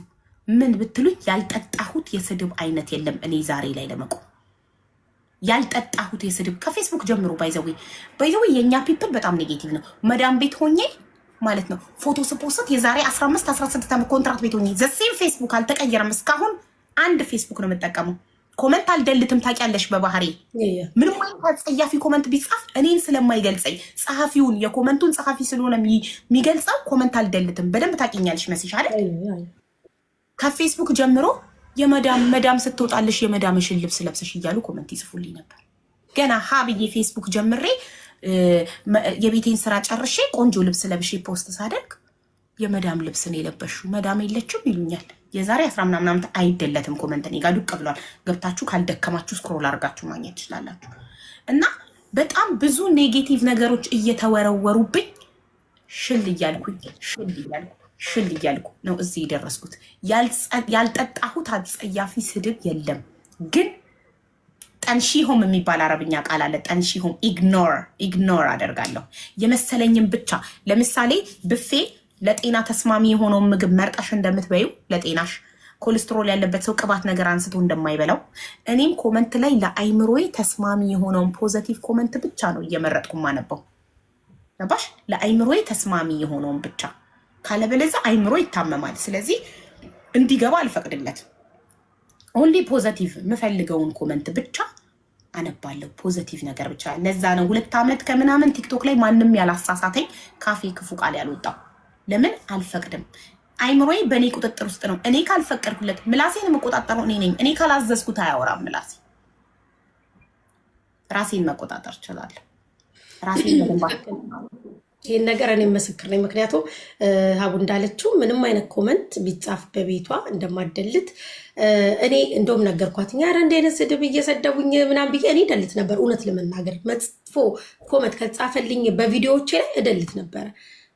ምን ብትሉኝ ያልጠጣሁት የስድብ አይነት የለም። እኔ ዛሬ ላይ ለመቆም ያልጠጣሁት የስድብ ከፌስቡክ ጀምሮ ባይዘዌ የእኛ ፒፕል በጣም ኔጌቲቭ ነው። መዳም ቤት ሆኜ ማለት ነው ፎቶ ስፖስት የዛሬ 15-16 ዓመት ኮንትራክት ቤት ሆኜ ዘሴም ፌስቡክ አልተቀየረም። እስካሁን አንድ ፌስቡክ ነው የምጠቀመው። ኮመንት አልደልትም። ታውቂያለሽ በባህሪ ምንም አይነት አጸያፊ ኮመንት ቢጻፍ እኔን ስለማይገልጸኝ ጸሐፊውን የኮመንቱን ጸሐፊ ስለሆነ የሚገልጸው ኮመንት አልደልትም። በደንብ ታውቂኛለሽ መስሽ አይደል? ከፌስቡክ ጀምሮ መዳም ስትወጣልሽ የመዳምሽን ልብስ ለብሰሽ እያሉ ኮመንት ይጽፉልኝ ነበር። ገና ሀብዬ ፌስቡክ ጀምሬ የቤቴን ስራ ጨርሼ ቆንጆ ልብስ ለብሼ ፖስት ሳደርግ የመዳም ልብስ ነው የለበሽው፣ መዳም የለችም ይሉኛል። የዛሬ 10 ምናምን ዓመት አይደለትም። ኮመንት እኔ ጋር ዱቅ ብሏል። ገብታችሁ ካልደከማችሁ ስክሮል አድርጋችሁ ማግኘት ትችላላችሁ። እና በጣም ብዙ ኔጌቲቭ ነገሮች እየተወረወሩብኝ ሽል እያልኩ ነው እዚህ የደረስኩት። ያልጠጣሁት አጸያፊ ስድብ የለም። ግን ጠንሺሆም የሚባል አረብኛ ቃል አለ። ጠንሺሆም ኢግኖር አደርጋለሁ የመሰለኝም ብቻ። ለምሳሌ ብፌ ለጤና ተስማሚ የሆነውን ምግብ መርጠሽ እንደምትበዩ ለጤናሽ ኮሌስትሮል ያለበት ሰው ቅባት ነገር አንስቶ እንደማይበላው እኔም ኮመንት ላይ ለአይምሮዬ ተስማሚ የሆነውን ፖዘቲቭ ኮመንት ብቻ ነው እየመረጥኩ ማነበው። ገባሽ? ለአይምሮዬ ተስማሚ የሆነውን ብቻ ካለበለዚያ አይምሮ ይታመማል። ስለዚህ እንዲገባ አልፈቅድለትም። ኦንሊ ፖዘቲቭ የምፈልገውን ኮመንት ብቻ አነባለሁ። ፖዘቲቭ ነገር ብቻ። ለዛ ነው 2 ዓመት ከምናምን ቲክቶክ ላይ ማንም ያላሳሳተኝ ካፌ ክፉ ቃል ያልወጣው። ለምን አልፈቅድም? አይምሮዬ በእኔ ቁጥጥር ውስጥ ነው። እኔ ካልፈቀድኩለት ምላሴን የምቆጣጠረው እኔ ነኝ። እኔ ካላዘዝኩት አያወራም ምላሴ። ራሴን መቆጣጠር እችላለሁ። ራሴን ይህን ነገር እኔ ምስክር ነኝ። ምክንያቱም ሀቡ እንዳለችው ምንም አይነት ኮመንት ቢጻፍ በቤቷ እንደማደልት እኔ እንደውም ነገርኳት። ኧረ እንደ አይነት ስድብ እየሰደቡኝ ምናምን ብዬ እኔ እደልት ነበር። እውነት ለመናገር መጥፎ ኮመንት ከጻፈልኝ በቪዲዮዎቼ ላይ እደልት ነበረ።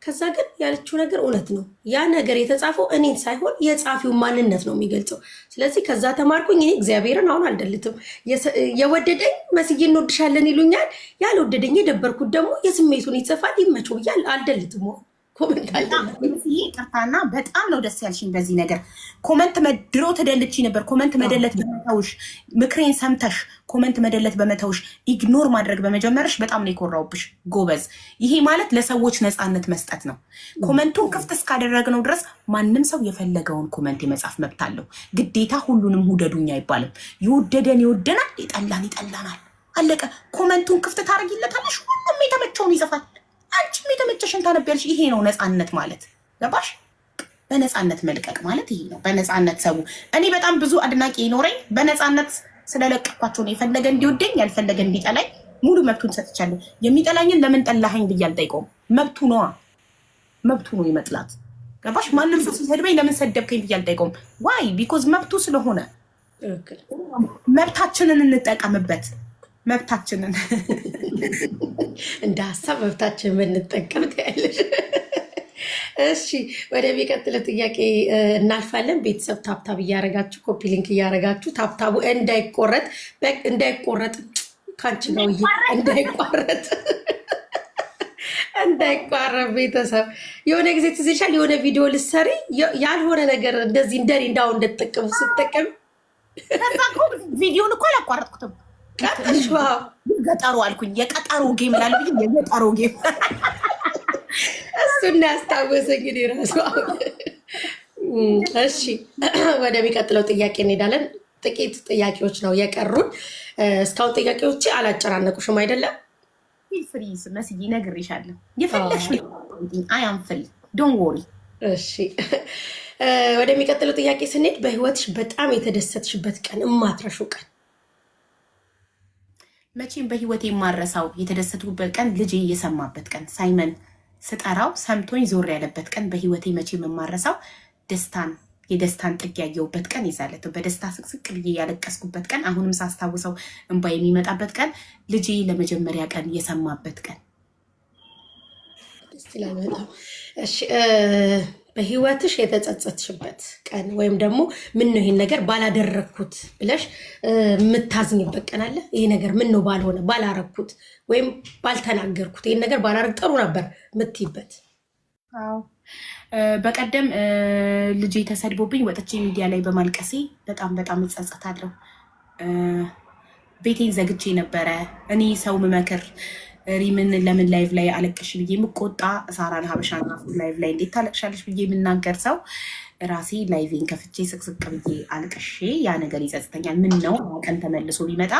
ከዛ ግን ያለችው ነገር እውነት ነው። ያ ነገር የተጻፈው እኔን ሳይሆን የጻፊውን ማንነት ነው የሚገልጸው። ስለዚህ ከዛ ተማርኩኝ። እኔ እግዚአብሔርን አሁን አልደልትም። የወደደኝ መስዬ እንወድሻለን ይሉኛል፣ ያልወደደኝ የደበርኩት ደግሞ የስሜቱን ይጽፋል። ይመቸው ብዬ አልደልትም። ኮመንት ይቅርታና በጣም ነው ደስ ያልሽኝ በዚህ ነገር። ኮመንት ድሮ ተደልቺ ነበር። ኮመንት መደለት በመተውሽ ምክሬን ሰምተሽ ኮመንት መደለት በመተውሽ ኢግኖር ማድረግ በመጀመርሽ በጣም ነው የኮራውብሽ። ጎበዝ። ይሄ ማለት ለሰዎች ነፃነት መስጠት ነው። ኮመንቱን ክፍት እስካደረግነው ድረስ ማንም ሰው የፈለገውን ኮመንት የመጻፍ መብት አለው። ግዴታ ሁሉንም ውደዱኝ አይባልም። የወደደን ይወደናል፣ የጠላን ይጠላናል። አለቀ። ኮመንቱን ክፍት ታደርጊለታለሽ፣ ሁሉም የተመቸውን ይጽፋል። አንቺም የተመቸሽን ታነቢያለሽ። ይሄ ነው ነፃነት ማለት። ገባሽ? በነፃነት መልቀቅ ማለት ይሄ ነው። በነፃነት ሰው እኔ በጣም ብዙ አድናቂ ይኖረኝ በነፃነት ስለለቀኳቸው ነው። የፈለገ እንዲወደኝ ያልፈለገ እንዲጠላኝ ሙሉ መብቱን ሰጥቻለሁ። የሚጠላኝን ለምን ጠላኸኝ ብዬ አልጠይቀውም። መብቱ ነዋ። መብቱ ነው የመጥላት። ገባሽ? ማንም ሰው ሲሰድበኝ ለምን ሰደብከኝ ብዬ አልጠይቀውም። ዋይ ቢኮዝ መብቱ ስለሆነ መብታችንን እንጠቀምበት። መብታችንን እንደ ሀሳብ መብታችንን ብንጠቀም ያለሽ። እሺ ወደሚቀጥለው ጥያቄ እናልፋለን። ቤተሰብ ታብታብ እያረጋችሁ ኮፒ ሊንክ እያረጋችሁ ታብታቡ እንዳይቆረጥ ካንቺ ነው እንዳይቋረጥ ቤተሰብ የሆነ ጊዜ ትዝ ይልሻል፣ የሆነ ቪዲዮ ልትሰሪ ያልሆነ ነገር እንደዚህ እንደኔ እንዳው እንደተጠቀሙ ስትጠቀም ቪዲዮን እኮ አላቋረጥኩትም። ገጠሩ አልኩኝ። የቀጠሮ ጌም ላለ የገጠሮ ጌም እሱና ያስታወሰኝ እንግዲህ ራሱ። እሺ ወደሚቀጥለው ጥያቄ እንሄዳለን። ጥቂት ጥያቄዎች ነው የቀሩን። እስካሁን ጥያቄዎች አላጨናነቁሽም አይደለም? ፍሪዝ መስዬ እነግርሻለሁ። የፈለግሽ አያም ፍሪ ዶንት ወሪ። እሺ ወደሚቀጥለው ጥያቄ ስንሄድ በህይወትሽ በጣም የተደሰትሽበት ቀን፣ እማትረሹ ቀን? መቼም በህይወት የማረሳው የተደሰትኩበት ቀን ልጄ የሰማበት ቀን፣ ሳይመን ስጠራው ሰምቶኝ ዞር ያለበት ቀን በህይወቴ መቼም የማረሳው የደስታን ጥግ ያየሁበት ቀን ይዛለት በደስታ ስቅስቅ ብዬ ያለቀስኩበት ቀን፣ አሁንም ሳስታውሰው እንባ የሚመጣበት ቀን፣ ልጄ ለመጀመሪያ ቀን የሰማበት ቀን። ደስ ይላል በጣም። እሺ በህይወትሽ የተጸጸትሽበት ቀን ወይም ደግሞ ምን ነው ይሄን ነገር ባላደረግኩት ብለሽ የምታዝኝበት ቀን አለ? ይሄ ነገር ምን ነው ባልሆነ ባላረግኩት ወይም ባልተናገርኩት ይሄን ነገር ባላረግ ጥሩ ነበር የምትይበት? አዎ በቀደም ልጄ ተሰድቦብኝ ወጥቼ ሚዲያ ላይ በማልቀሴ በጣም እጸጸታለሁ። ቤቴን ዘግቼ ነበረ። እኔ ሰው ምመክር ሪምን ለምን ላይቭ ላይ አለቅሽ ብዬ የምቆጣ፣ ሳራን ሀበሻን ላይቭ ላይ እንዴት ታለቅሻለሽ ብዬ የምናገር ሰው ራሴ ላይቬን ከፍቼ ስቅስቅ ብዬ አልቅሼ ያ ነገር ይጸጽተኛል። ምን ነው ቀን ተመልሶ ቢመጣ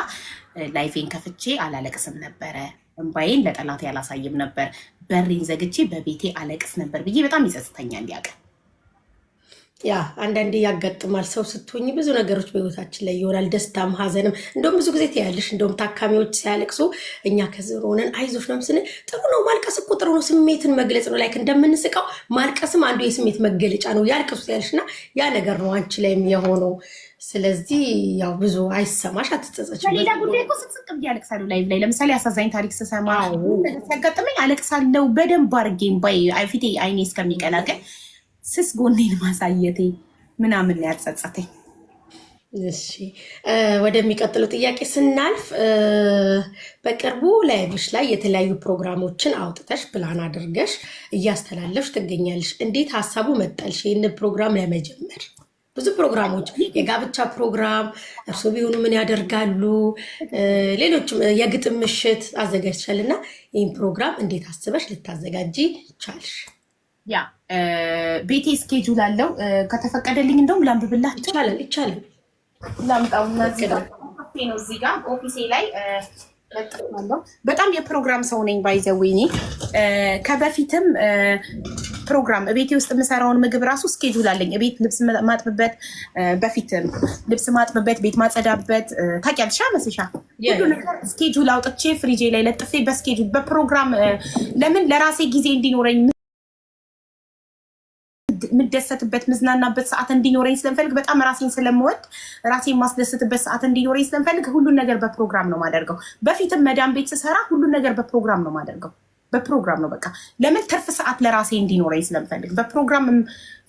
ላይቬን ከፍቼ አላለቅስም ነበረ፣ እንባዬን ለጠላት ያላሳይም ነበር፣ በሬን ዘግቼ በቤቴ አለቅስ ነበር ብዬ በጣም ይጸጽተኛል ያ ቀን። ያ አንዳንዴ ያጋጥማል። ሰው ስትሆኝ ብዙ ነገሮች በህይወታችን ላይ ይሆናል፣ ደስታም ሀዘንም። እንደውም ብዙ ጊዜ ትያለሽ፣ እንደውም ታካሚዎች ሲያለቅሱ እኛ ከዝሮ ሆነን አይዞሽ ነው ስንል፣ ጥሩ ነው ማልቀስ እኮ ጥሩ ነው፣ ስሜትን መግለጽ ነው። ላይክ እንደምንስቀው ማልቀስም አንዱ የስሜት መገለጫ ነው። ያልቅሱ ያለሽ እና ያ ነገር ነው አንቺ ላይም የሆነው። ስለዚህ ያው ብዙ አይሰማሽ፣ አትጸጸች። በሌላ ጉዳይ እኮ ስቅስቅ ብዬ አለቅሳለሁ ላይቭ ላይ። ለምሳሌ አሳዛኝ ታሪክ ስሰማ ሲያጋጥመኝ አለቅሳለሁ በደንብ አድርጌም ፊቴ አይኔ እስከሚቀላቀል ስስ ጎኔን ማሳየቴ ምናምን ያጸጸተኝ። እሺ ወደሚቀጥለው ጥያቄ ስናልፍ በቅርቡ ላይቭሽ ላይ የተለያዩ ፕሮግራሞችን አውጥተሽ ፕላን አድርገሽ እያስተላለፍሽ ትገኛለሽ። እንዴት ሀሳቡ መጣልሽ ይህን ፕሮግራም ለመጀመር? ብዙ ፕሮግራሞች፣ የጋብቻ ፕሮግራም፣ እርሶ ቢሆኑ ምን ያደርጋሉ፣ ሌሎችም የግጥም ምሽት አዘጋጅተሻል እና ይህን ፕሮግራም እንዴት አስበሽ ልታዘጋጂ ቻልሽ? ያ ቤቴ ስኬጁል አለው። ከተፈቀደልኝ እንደውም ላንብብላቸው። ይቻላል። ላምጣው ነው እዚህ ጋር ኦፊሴ ላይ በጣም የፕሮግራም ሰው ነኝ። ባይዘዌኔ ከበፊትም ፕሮግራም ቤቴ ውስጥ የምሰራውን ምግብ ራሱ ስኬጁል አለኝ። ቤት ልብስ ማጥብበት፣ በፊትም ልብስ ማጥብበት፣ ቤት ማጸዳበት ታውቂያለሽ መስሻ ሁሉ ነገር ስኬጁል አውጥቼ ፍሪጄ ላይ ለጥፌ በስኬጁል በፕሮግራም ለምን ለራሴ ጊዜ እንዲኖረኝ የምደሰትበት ምዝናናበት ሰዓት እንዲኖረኝ ስለምፈልግ በጣም ራሴን ስለምወድ ራሴን ማስደስትበት ሰዓት እንዲኖረኝ ስለምፈልግ ሁሉን ነገር በፕሮግራም ነው ማደርገው። በፊትም መዳም ቤት ስሰራ ሁሉን ነገር በፕሮግራም ነው ማደርገው። በፕሮግራም ነው በቃ። ለምን ትርፍ ሰዓት ለራሴ እንዲኖረኝ ስለምፈልግ በፕሮግራም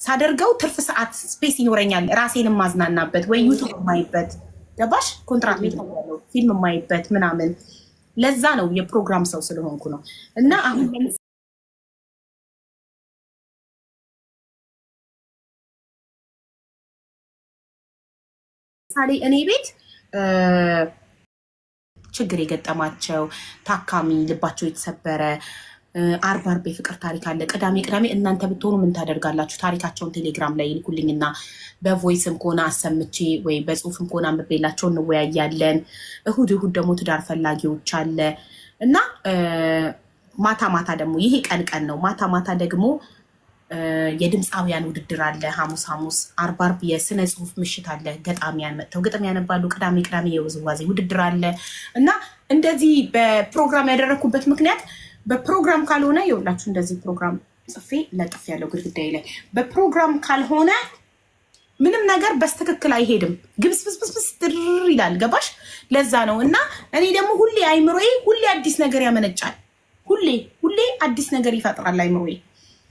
ሳደርገው ትርፍ ሰዓት ስፔስ ይኖረኛል። ራሴን ማዝናናበት ወይ ዩቱብ የማይበት ገባሽ? ኮንትራት ቤት ያለው ፊልም የማይበት ምናምን። ለዛ ነው የፕሮግራም ሰው ስለሆንኩ ነው። እና አሁን ለምሳሌ እኔ ቤት ችግር የገጠማቸው ታካሚ ልባቸው የተሰበረ አርብ የፍቅር ታሪክ አለ። ቅዳሜ እናንተ ብትሆኑ ምን ታደርጋላችሁ? ታሪካቸውን ቴሌግራም ላይ ይልኩልኝና በቮይስም ከሆነ አሰምቼ ወይ በጽሁፍም ከሆነ አንብቤላቸው እንወያያለን። እሁድ ደግሞ ትዳር ፈላጊዎች አለ እና ማታ ደግሞ ይሄ ቀን ነው። ማታ ደግሞ የድምፃውያን ውድድር አለ። ሐሙስ አርብ የስነ ጽሁፍ ምሽት አለ። ገጣሚያን መጥተው ግጥም ያነባሉ። ቅዳሜ የውዝዋዜ ውድድር አለ እና እንደዚህ በፕሮግራም ያደረግኩበት ምክንያት በፕሮግራም ካልሆነ የሁላችሁ እንደዚህ ፕሮግራም ጽፌ ለጥፍ ያለው ግድግዳይ ላይ በፕሮግራም ካልሆነ ምንም ነገር በስትክክል አይሄድም። ግብስብስብስ ድር ይላል። ገባሽ? ለዛ ነው እና እኔ ደግሞ ሁሌ አይምሮዬ ሁሌ አዲስ ነገር ያመነጫል። ሁሌ አዲስ ነገር ይፈጥራል አይምሮዬ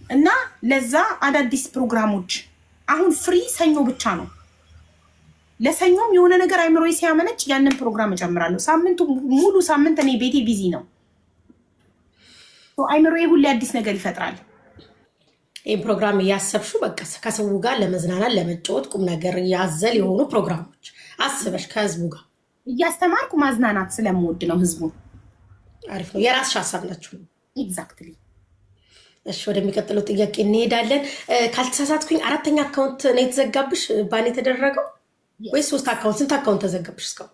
እና ለዛ አዳዲስ ፕሮግራሞች አሁን ፍሪ ሰኞ ብቻ ነው። ለሰኞም የሆነ ነገር አይምሮዬ ሲያመነጭ ያንን ፕሮግራም እጨምራለሁ። ሳምንቱ ሙሉ ሳምንት እኔ ቤቴ ቢዚ ነው። አይምሮዬ ሁሌ አዲስ ነገር ይፈጥራል። ይህ ፕሮግራም እያሰብሹ በቃ ከሰው ጋር ለመዝናናት ለመጫወት ቁም ነገር ያዘል የሆኑ ፕሮግራሞች አስበሽ ከህዝቡ ጋር እያስተማርኩ ማዝናናት ስለምወድ ነው። ህዝቡ አሪፍ ነው። የራስሽ ሀሳብ ናችሁ። ኤግዛክትሊ። እሺ ወደሚቀጥለው ጥያቄ እንሄዳለን። ካልተሳሳትኩኝ 4ኛ አካውንት ነው የተዘጋብሽ ባን የተደረገው ወይስ 3 አካውንት? ስንት አካውንት ተዘጋብሽ እስካሁን?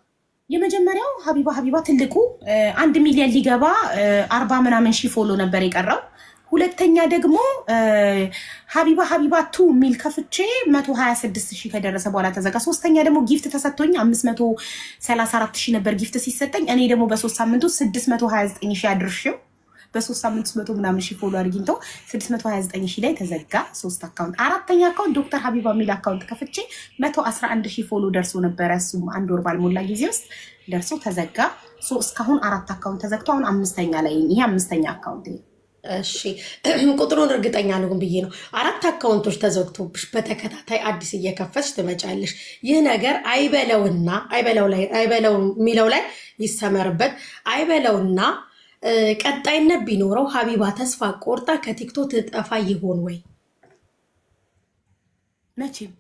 የመጀመሪያው ሀቢባ ትልቁ 1 ሚሊዮን ሊገባ 40 ምናምን ሺህ ፎሎ ነበር የቀረው። ሁለተኛ ደግሞ ሀቢባ ቱ ሚል ከፍቼ 126 ሺህ ከደረሰ በኋላ ተዘጋ። ሶስተኛ ደግሞ ጊፍት ተሰጥቶኝ 534 ሺህ ነበር ጊፍት ሲሰጠኝ። እኔ ደግሞ በ3 ሳምንት ውስጥ 629 ሺህ አድርሼው በ3 ሳምንት 100 ምናምን ሺህ ፎሎ አድርጊንተው 629 ሺህ ላይ ተዘጋ 3 አካውንት። አራተኛ አካውንት ዶክተር ሀቢባ ሚል አካውንት ከፍቼ 111 ሺህ ፎሎ ደርሶ ነበረ። እሱም 1 ወር ባልሞላ ጊዜ ውስጥ ደርሶ ተዘጋ። እስካሁን 4 አካውንት ተዘግቶ አሁን 5ኛ ላይ ይሄ 5ኛ አካውንት። እሺ ቁጥሩን እርግጠኛ ነው ብዬ ነው። 4 አካውንቶች ተዘግቶብሽ በተከታታይ አዲስ እየከፈትሽ ትመጫለሽ። ይህ ነገር አይበለውና አይበለው የሚለው ላይ ይሰመርበት። አይበለውና ቀጣይነት ቢኖረው ሀቢባ ተስፋ ቆርጣ ከቲክቶክ ትጠፋ ይሆን ወይ? መቼም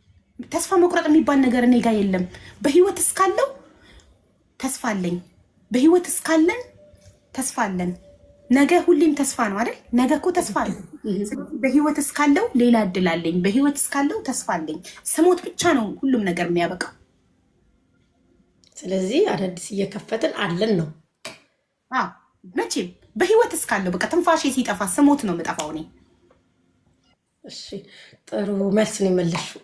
ተስፋ መቁረጥ የሚባል ነገር እኔ ጋር የለም። በህይወት እስካለው ተስፋ አለኝ። በህይወት እስካለን ተስፋ አለን። ነገ ሁሌም ተስፋ ነው አይደል? ነገ እኮ ተስፋ አለ። በህይወት እስካለው ሌላ እድል አለኝ። በህይወት እስካለው ተስፋ አለኝ። ስሞት ብቻ ነው ሁሉም ነገር የሚያበቃው። ስለዚህ አዳዲስ እየከፈትን አለን ነው። መቼም በህይወት እስካለው በቃ ትንፋሼ ሲጠፋ ስሞት ነው የምጠፋው እኔ። እሺ ጥሩ መልስ ነው የመለስሽው።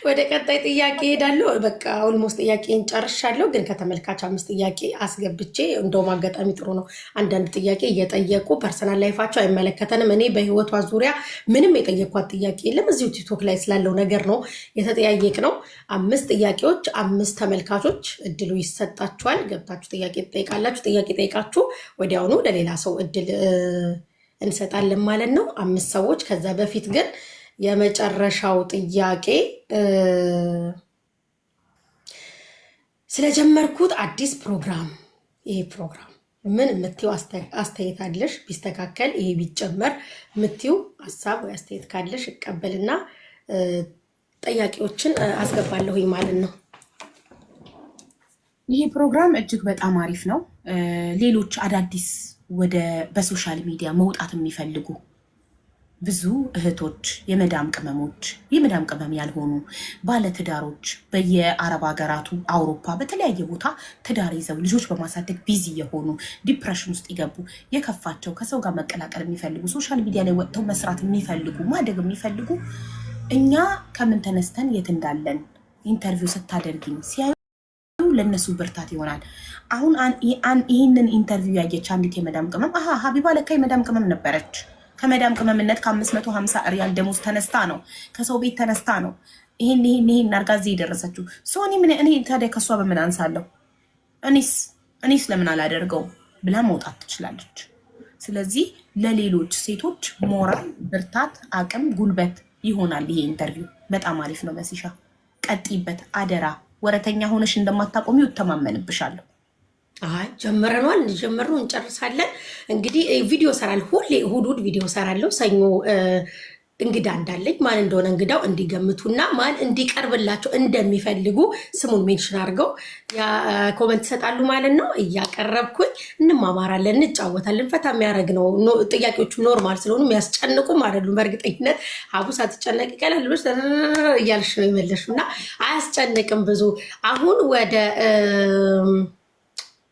ወደ ቀጣይ ጥያቄ ሄዳለሁ። በቃ ኦልሞስት ጥያቄን ጨርሻለሁ፣ ግን ከተመልካች 5 ጥያቄ አስገብቼ እንደውም አጋጣሚ ጥሩ ነው። አንዳንድ ጥያቄ እየጠየቁ ፐርሰናል ላይፋቸው አይመለከተንም። እኔ በህይወቷ ዙሪያ ምንም የጠየኳት ጥያቄ የለም። እዚሁ ቲክቶክ ላይ ስላለው ነገር ነው የተጠያየቅ ነው። 5 ጥያቄዎች 5 ተመልካቾች እድሉ ይሰጣችኋል። ገብታችሁ ጥያቄ ትጠይቃላችሁ። ጥያቄ ጠይቃችሁ ወዲያውኑ ለሌላ ሰው እድል እንሰጣለን ማለት ነው። 5 ሰዎች። ከዛ በፊት ግን የመጨረሻው ጥያቄ ስለጀመርኩት አዲስ ፕሮግራም፣ ይሄ ፕሮግራም ምን የምትይው አስተያየት አለሽ? ቢስተካከል ይሄ ቢጨመር የምትይው ሀሳብ ወይ አስተያየት ካለሽ እቀበልና ጥያቄዎችን አስገባለሁኝ ማለት ነው። ይሄ ፕሮግራም እጅግ በጣም አሪፍ ነው። ሌሎች አዳዲስ በሶሻል ሚዲያ መውጣት የሚፈልጉ ብዙ እህቶች የመዳም ቅመሞች የመዳም ቅመም ያልሆኑ ባለትዳሮች በየአረብ ሀገራቱ አውሮፓ በተለያየ ቦታ ትዳር ይዘው ልጆች በማሳደግ ቢዚ የሆኑ ዲፕሬሽን ውስጥ ይገቡ የከፋቸው ከሰው ጋር መቀላቀል የሚፈልጉ ሶሻል ሚዲያ ላይ ወጥተው መስራት የሚፈልጉ ማደግ የሚፈልጉ እኛ ከምን ተነስተን የት እንዳለን ኢንተርቪው ስታደርግኝ ሲያዩ ለነሱ ብርታት ይሆናል። አሁን ይህንን ኢንተርቪው ያየች አንዲት የመዳም ቅመም ሀቢባ ለካ የመዳም ቅመም ነበረች። ከመዳም ቅመምነት ከ550 ሪያል ደሞዝ ተነስታ ነው ከሰው ቤት ተነስታ ነው ይሄን አርጋዜ የደረሰችው። እኔ ታዲያ ከሷ በምን አንሳለሁ? እኔስ ለምን አላደርገው ብላ መውጣት ትችላለች። ስለዚህ ለሌሎች ሴቶች ሞራል፣ ብርታት፣ አቅም፣ ጉልበት ይሆናል ይሄ ኢንተርቪው። በጣም አሪፍ ነው። መሲሻ ቀጥይበት አደራ። ወረተኛ ሆነሽ እንደማታቆሚው እተማመንብሻለሁ። ጀምረናል። ጀምረን እንጨርሳለን። እንግዲህ ቪዲዮ ሰራል። ሁሌ እሑድ ቪዲዮ ሰራለሁ። ሰኞ እንግዳ እንዳለኝ ማን እንደሆነ እንግዳው እንዲገምቱና ማን እንዲቀርብላቸው እንደሚፈልጉ ስሙን ሜንሽን አድርገው ኮመንት ይሰጣሉ ማለት ነው። እያቀረብኩኝ እንማማራለን፣ እንጫወታለን። ፈታ የሚያደርግ ነው። ጥያቄዎቹ ኖርማል ስለሆኑ የሚያስጨንቁም አይደሉም። በእርግጠኝነት ሀቡ ሳትጨነቅ ይቀላል ብሎች እያልሽ ነው የመለሽው እና አያስጨንቅም ብዙ። አሁን ወደ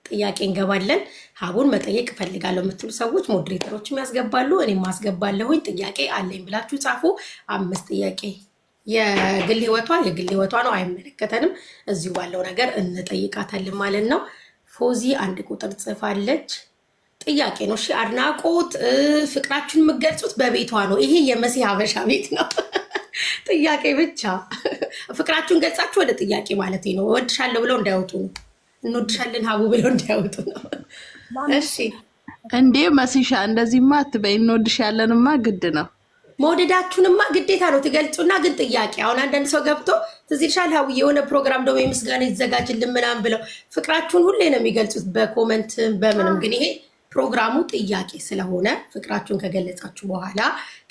ጥያቄ እንገባለን። ሀቡን መጠየቅ እፈልጋለሁ የምትሉ ሰዎች ሞዴሬተሮችም ያስገባሉ፣ እኔም ማስገባለሁኝ። ጥያቄ አለኝ ብላችሁ ጻፉ። 5 ጥያቄ የግል ህይወቷ ነው፣ አይመለከተንም። እዚሁ ባለው ነገር እንጠይቃታለን ማለት ነው። ፎዚ 1 ቁጥር ጽፋለች። ጥያቄ ነው። እሺ፣ አድናቆት ፍቅራችሁን የምትገልጹት በቤቷ ነው። ይሄ የመሲ ሀበሻ ቤት ነው። ጥያቄ ብቻ ፍቅራችሁን ገልጻችሁ ወደ ጥያቄ ማለት ነው። እወድሻለሁ ብለው እንዳያወጡ ነው። እንወድሻለን ሀቡ ብለው እንዳያወጡ ነው። እሺ እንዴ መሲሻ እንደዚህማ አትበይ። እንወድሻለንማ ግድ ነው። መውደዳችሁንማ ግዴታ ነው ትገልጹና፣ ግን ጥያቄ አሁን አንዳንድ ሰው ገብቶ ትዝ ይልሻል ሀቡ የሆነ ፕሮግራም ደግሞ የምስጋና ይዘጋጅልን ምናምን ብለው ፍቅራችሁን ሁሌ ነው የሚገልጹት በኮመንት በምንም። ግን ይሄ ፕሮግራሙ ጥያቄ ስለሆነ ፍቅራችሁን ከገለጻችሁ በኋላ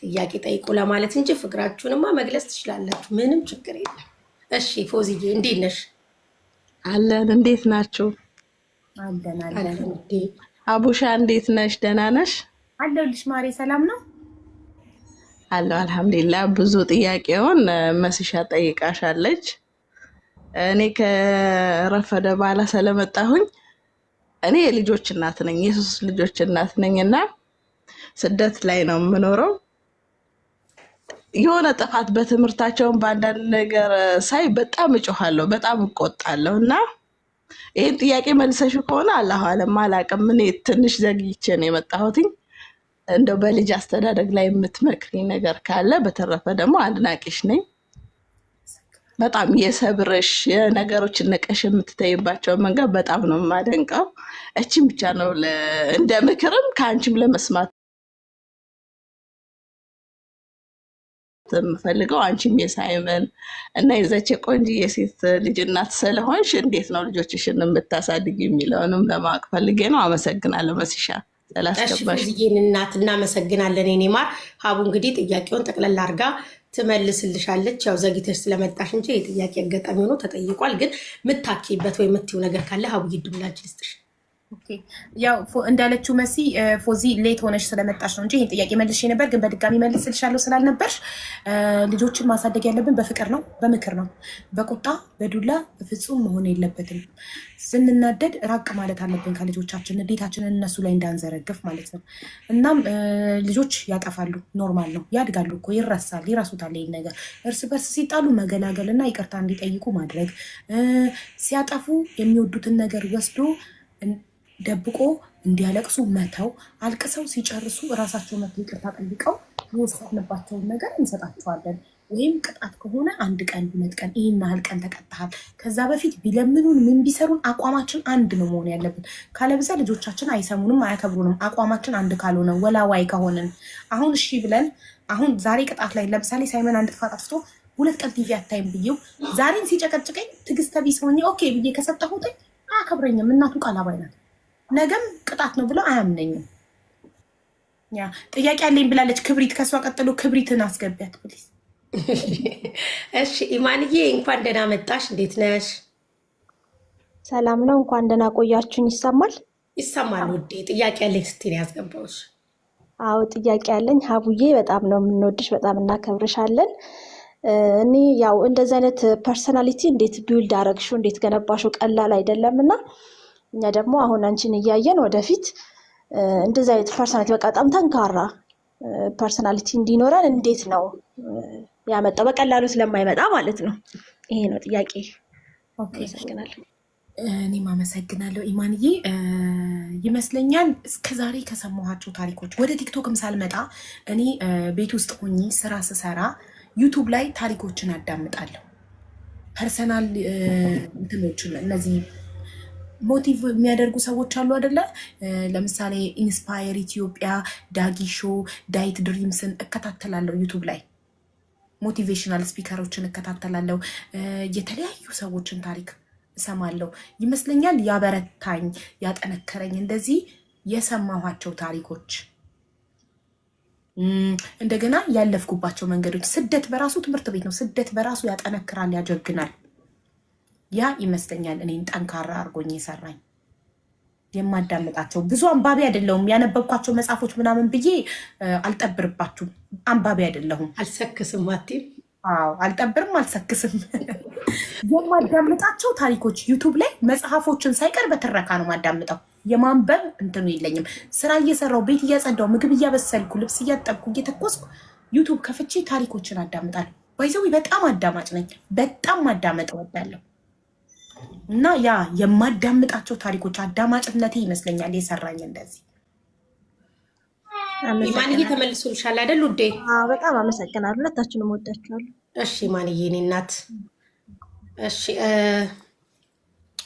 ጥያቄ ጠይቁ ለማለት እንጂ ፍቅራችሁንማ መግለጽ ትችላላችሁ፣ ምንም ችግር የለም። እሺ ፎዚዬ እንዴት ነሽ? አለን። እንዴት ናችሁ? አለን። አቡሻ እንዴት ነሽ? ደህና ነሽ? አለሁልሽ ማሬ። ሰላም ነው አለሁ አልሐምዱሊላህ። ብዙ ጥያቄውን መስሻ ጠይቃሻለች። እኔ ከረፈደ በኋላ ስለመጣሁኝ እኔ የልጆች እናት ነኝ፣ የ3 ልጆች እናት ነኝና ስደት ላይ ነው የምኖረው። የሆነ ጥፋት በትምህርታቸውን በአንዳንድ ነገር ሳይ በጣም እጮሃለሁ፣ በጣም እቆጣለሁ። እና ይህን ጥያቄ መልሰሽ ከሆነ አላሁ አለም አላውቅም። እኔ ትንሽ ዘግይቼ ነው የመጣሁት። እንደው በልጅ አስተዳደግ ላይ የምትመክሪኝ ነገር ካለ። በተረፈ ደግሞ አድናቂሽ ነኝ። በጣም የሰብርሽ የነገሮችን ንቀሽ የምትተይባቸው መንገድ በጣም ነው የማደንቀው። እቺም ብቻ ነው እንደ ምክርም ከአንቺም ለመስማት የምፈልገው። አንቺም የሳይመን እና የዛች ቆንጆ የሴት ልጅ እናት ስለሆንሽ እንዴት ነው ልጆችሽን የምታሳድግ የሚለውንም ለማወቅ ፈልጌ ነው። አመሰግናለሁ መሲሻ ስላስገባሽ። ፎዚዬን እናት እናመሰግናለን። የኔ ማር ሀቡ እንግዲህ ጥያቄውን ጠቅለል አድርጋ ትመልስልሻለች። ያው ዘግይተሽ ስለመጣሽ እንጂ የጥያቄ አጋጣሚ ሆኖ ተጠይቋል። ግን ምታኪበት ወይ የምትይው ነገር ካለ ሀቡ ይድምላች ልስጥሽ። ያው እንዳለችው መሲ ፎዚ ሌት ሆነሽ ስለመጣሽ ነው እንጂ ይህን ጥያቄ መልሼ ነበር፣ ግን በድጋሚ መልስልሻለሁ ስላልነበርሽ። ልጆችን ማሳደግ ያለብን በፍቅር ነው፣ በምክር ነው። በቁጣ በዱላ በፍጹም መሆን የለበትም። ስንናደድ ራቅ ማለት አለብን ከልጆቻችን፣ ንዴታችንን እነሱ ላይ እንዳንዘረግፍ ማለት ነው። እናም ልጆች ያጠፋሉ፣ ኖርማል ነው። ያድጋሉ እኮ ይረሳል፣ ይረሱታል። ይህን ነገር እርስ በርስ ሲጣሉ መገላገልና ይቅርታ እንዲጠይቁ ማድረግ፣ ሲያጠፉ የሚወዱትን ነገር ወስዶ ደብቆ እንዲያለቅሱ መተው፣ አልቅሰው ሲጨርሱ እራሳቸው መተው ይቅርታ ጠይቀው የወሰድንባቸውን ነገር እንሰጣቸዋለን። ወይም ቅጣት ከሆነ 1 ቀን 2 ቀን ይህን ያህል ቀን ተቀጥተሃል። ከዛ በፊት ቢለምኑን ምን ቢሰሩን አቋማችን አንድ ነው መሆን ያለብን። ካለብዛ ልጆቻችን አይሰሙንም፣ አያከብሩንም። አቋማችን አንድ ካልሆነ ወላዋይ ከሆንን አሁን እሺ ብለን አሁን ዛሬ ቅጣት ላይ ለምሳሌ ሳይመን 1 ጥፋት አጥፍቶ 2 ቀን ቲቪ አታይም ብዬው ዛሬን ሲጨቀጭቀኝ ትዕግስት ቢስ ሆኜ ኦኬ ብዬ ከሰጠሁት አያከብረኝም። እናቱ ቃላባይ ናት። ነገም ቅጣት ነው ብለው አያምነኝም። ያ ጥያቄ አለኝ ብላለች ክብሪት። ከሷ ቀጥሎ ክብሪትን አስገቢያት ፕሊዝ። እሺ ኢማንዬ እንኳን ደህና መጣሽ። እንዴት ነሽ? ሰላም ነው። እንኳን ደህና ቆያችሁኝ። ይሰማል? ይሰማል ውዴ። ጥያቄ አለኝ ስትይ ያስገባውሽ። አዎ ጥያቄ አለኝ። ሀቡዬ በጣም ነው የምንወድሽ፣ በጣም እናከብርሻለን። እኔ ያው እንደዚህ አይነት ፐርሰናሊቲ እንዴት ቢውልድ አረግሽው፣ እንዴት ገነባሽው ቀላል አይደለም እና እኛ ደግሞ አሁን አንቺን እያየን ወደፊት እንደዚህ አይነት ፐርሰናሊቲ በቃ በጣም ጠንካራ ፐርሰናሊቲ እንዲኖረን እንዴት ነው ያመጣው? በቀላሉ ስለማይመጣ ማለት ነው። ይሄ ነው ጥያቄ። አመሰግናለሁ። እኔም አመሰግናለሁ ኢማንዬ። ይመስለኛል እስከዛሬ ከሰማኋቸው ታሪኮች ወደ ቲክቶክም ሳልመጣ እኔ ቤት ውስጥ ሆኜ ስራ ስሰራ ዩቱብ ላይ ታሪኮችን አዳምጣለሁ። ፐርሰናል እንትኖችን እነዚህ ሞቲቭ የሚያደርጉ ሰዎች አሉ አይደለ? ለምሳሌ ኢንስፓየር ኢትዮጵያ፣ ዳጊ ሾው፣ ዳይት ድሪምስን እከታተላለሁ። ዩቱብ ላይ ሞቲቬሽናል ስፒከሮችን እከታተላለሁ። የተለያዩ ሰዎችን ታሪክ እሰማለሁ። ይመስለኛል ያበረታኝ ያጠነከረኝ እንደዚህ የሰማኋቸው ታሪኮች፣ እንደገና ያለፍኩባቸው መንገዶች። ስደት በራሱ ትምህርት ቤት ነው። ስደት በራሱ ያጠነክራል፣ ያጀግናል። ያ ይመስለኛል እኔን ጠንካራ አድርጎኝ የሰራኝ። የማዳመጣቸው ብዙ አንባቢ አይደለሁም። ያነበብኳቸው መጽሐፎች ምናምን ብዬ አልጠብርባችሁም። አንባቢ አይደለሁም። አልሰክስም አትይም? አዎ አልጠብርም፣ አልሰክስም። የማዳምጣቸው ታሪኮች ዩቱብ ላይ መጽሐፎችን ሳይቀር በትረካ ነው ማዳምጠው። የማንበብ እንትኑ የለኝም። ስራ እየሰራው፣ ቤት እያጸዳው፣ ምግብ እያበሰልኩ፣ ልብስ እያጠብኩ፣ እየተኮስኩ ዩቱብ ከፍቼ ታሪኮችን አዳምጣለሁ። ባይዘው በጣም አዳማጭ ነኝ። በጣም ማዳመጥ እወዳለሁ። እና ያ የማዳምጣቸው ታሪኮች አዳማጭነቴ ይመስለኛል የሰራኝ እንደዚህ። ኢማንዬ ተመልሶልሻል አይደል ውዴ? በጣም አመሰግናለሁ። ሁለታችንም ወዳችኋለሁ። እሺ ኢማንዬ እኔ እናት። እሺ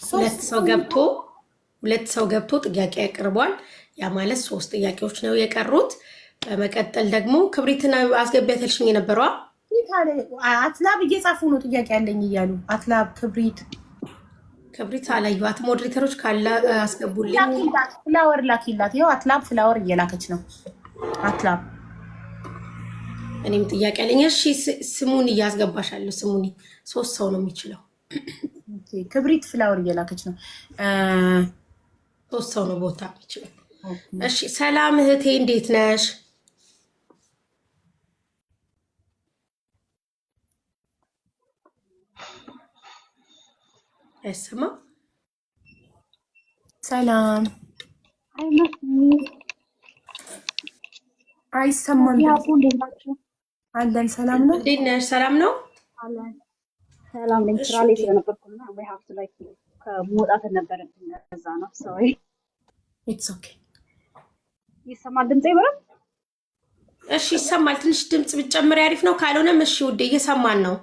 ሁለት ሰው ገብቶ ጥያቄ ያቀርቧል። ያ ማለት 3 ጥያቄዎች ነው የቀሩት። በመቀጠል ደግሞ ክብሪትን አስገቢያት ያልሽኝ የነበረዋ አትላብ እየጻፉ ነው ጥያቄ ያለኝ እያሉ። አትላብ ክብሪት አላየኋት። ሞዴሬተሮች ካለ አስገቡልኝ። ፍላወር ላኪላት። ይኸው አትላብ ፍላወር እየላከች ነው። አትላብ እኔም ጥያቄ አለኝ። እሺ ስሙኒ እያስገባሻለሁ። ስሙኒ 3 ሰው ነው የሚችለው። ክብሪት ፍላወር እየላከች ነው። 3 ሰው ነው ቦታ የሚችለው። እሺ ሰላም እህቴ እንዴት ነሽ? አይሰማም? ሰላም አይሰማም? አለን። ሰላም ነው። እንዴት ነሽ? ሰላም ነው። ሰላም ነኝ። ስራ ላይ ስለነበርኩና ወይ ሀብት ላይ ከመውጣት ነበረ። ከዛ ነው ሶሪ። ኢትስ ኦኬ። ይሰማል ድምጼ በረም? እሺ ይሰማል። ትንሽ ድምጽ ብትጨምሪ አሪፍ ነው። ካልሆነም እሺ ውዴ እየሰማን ነው።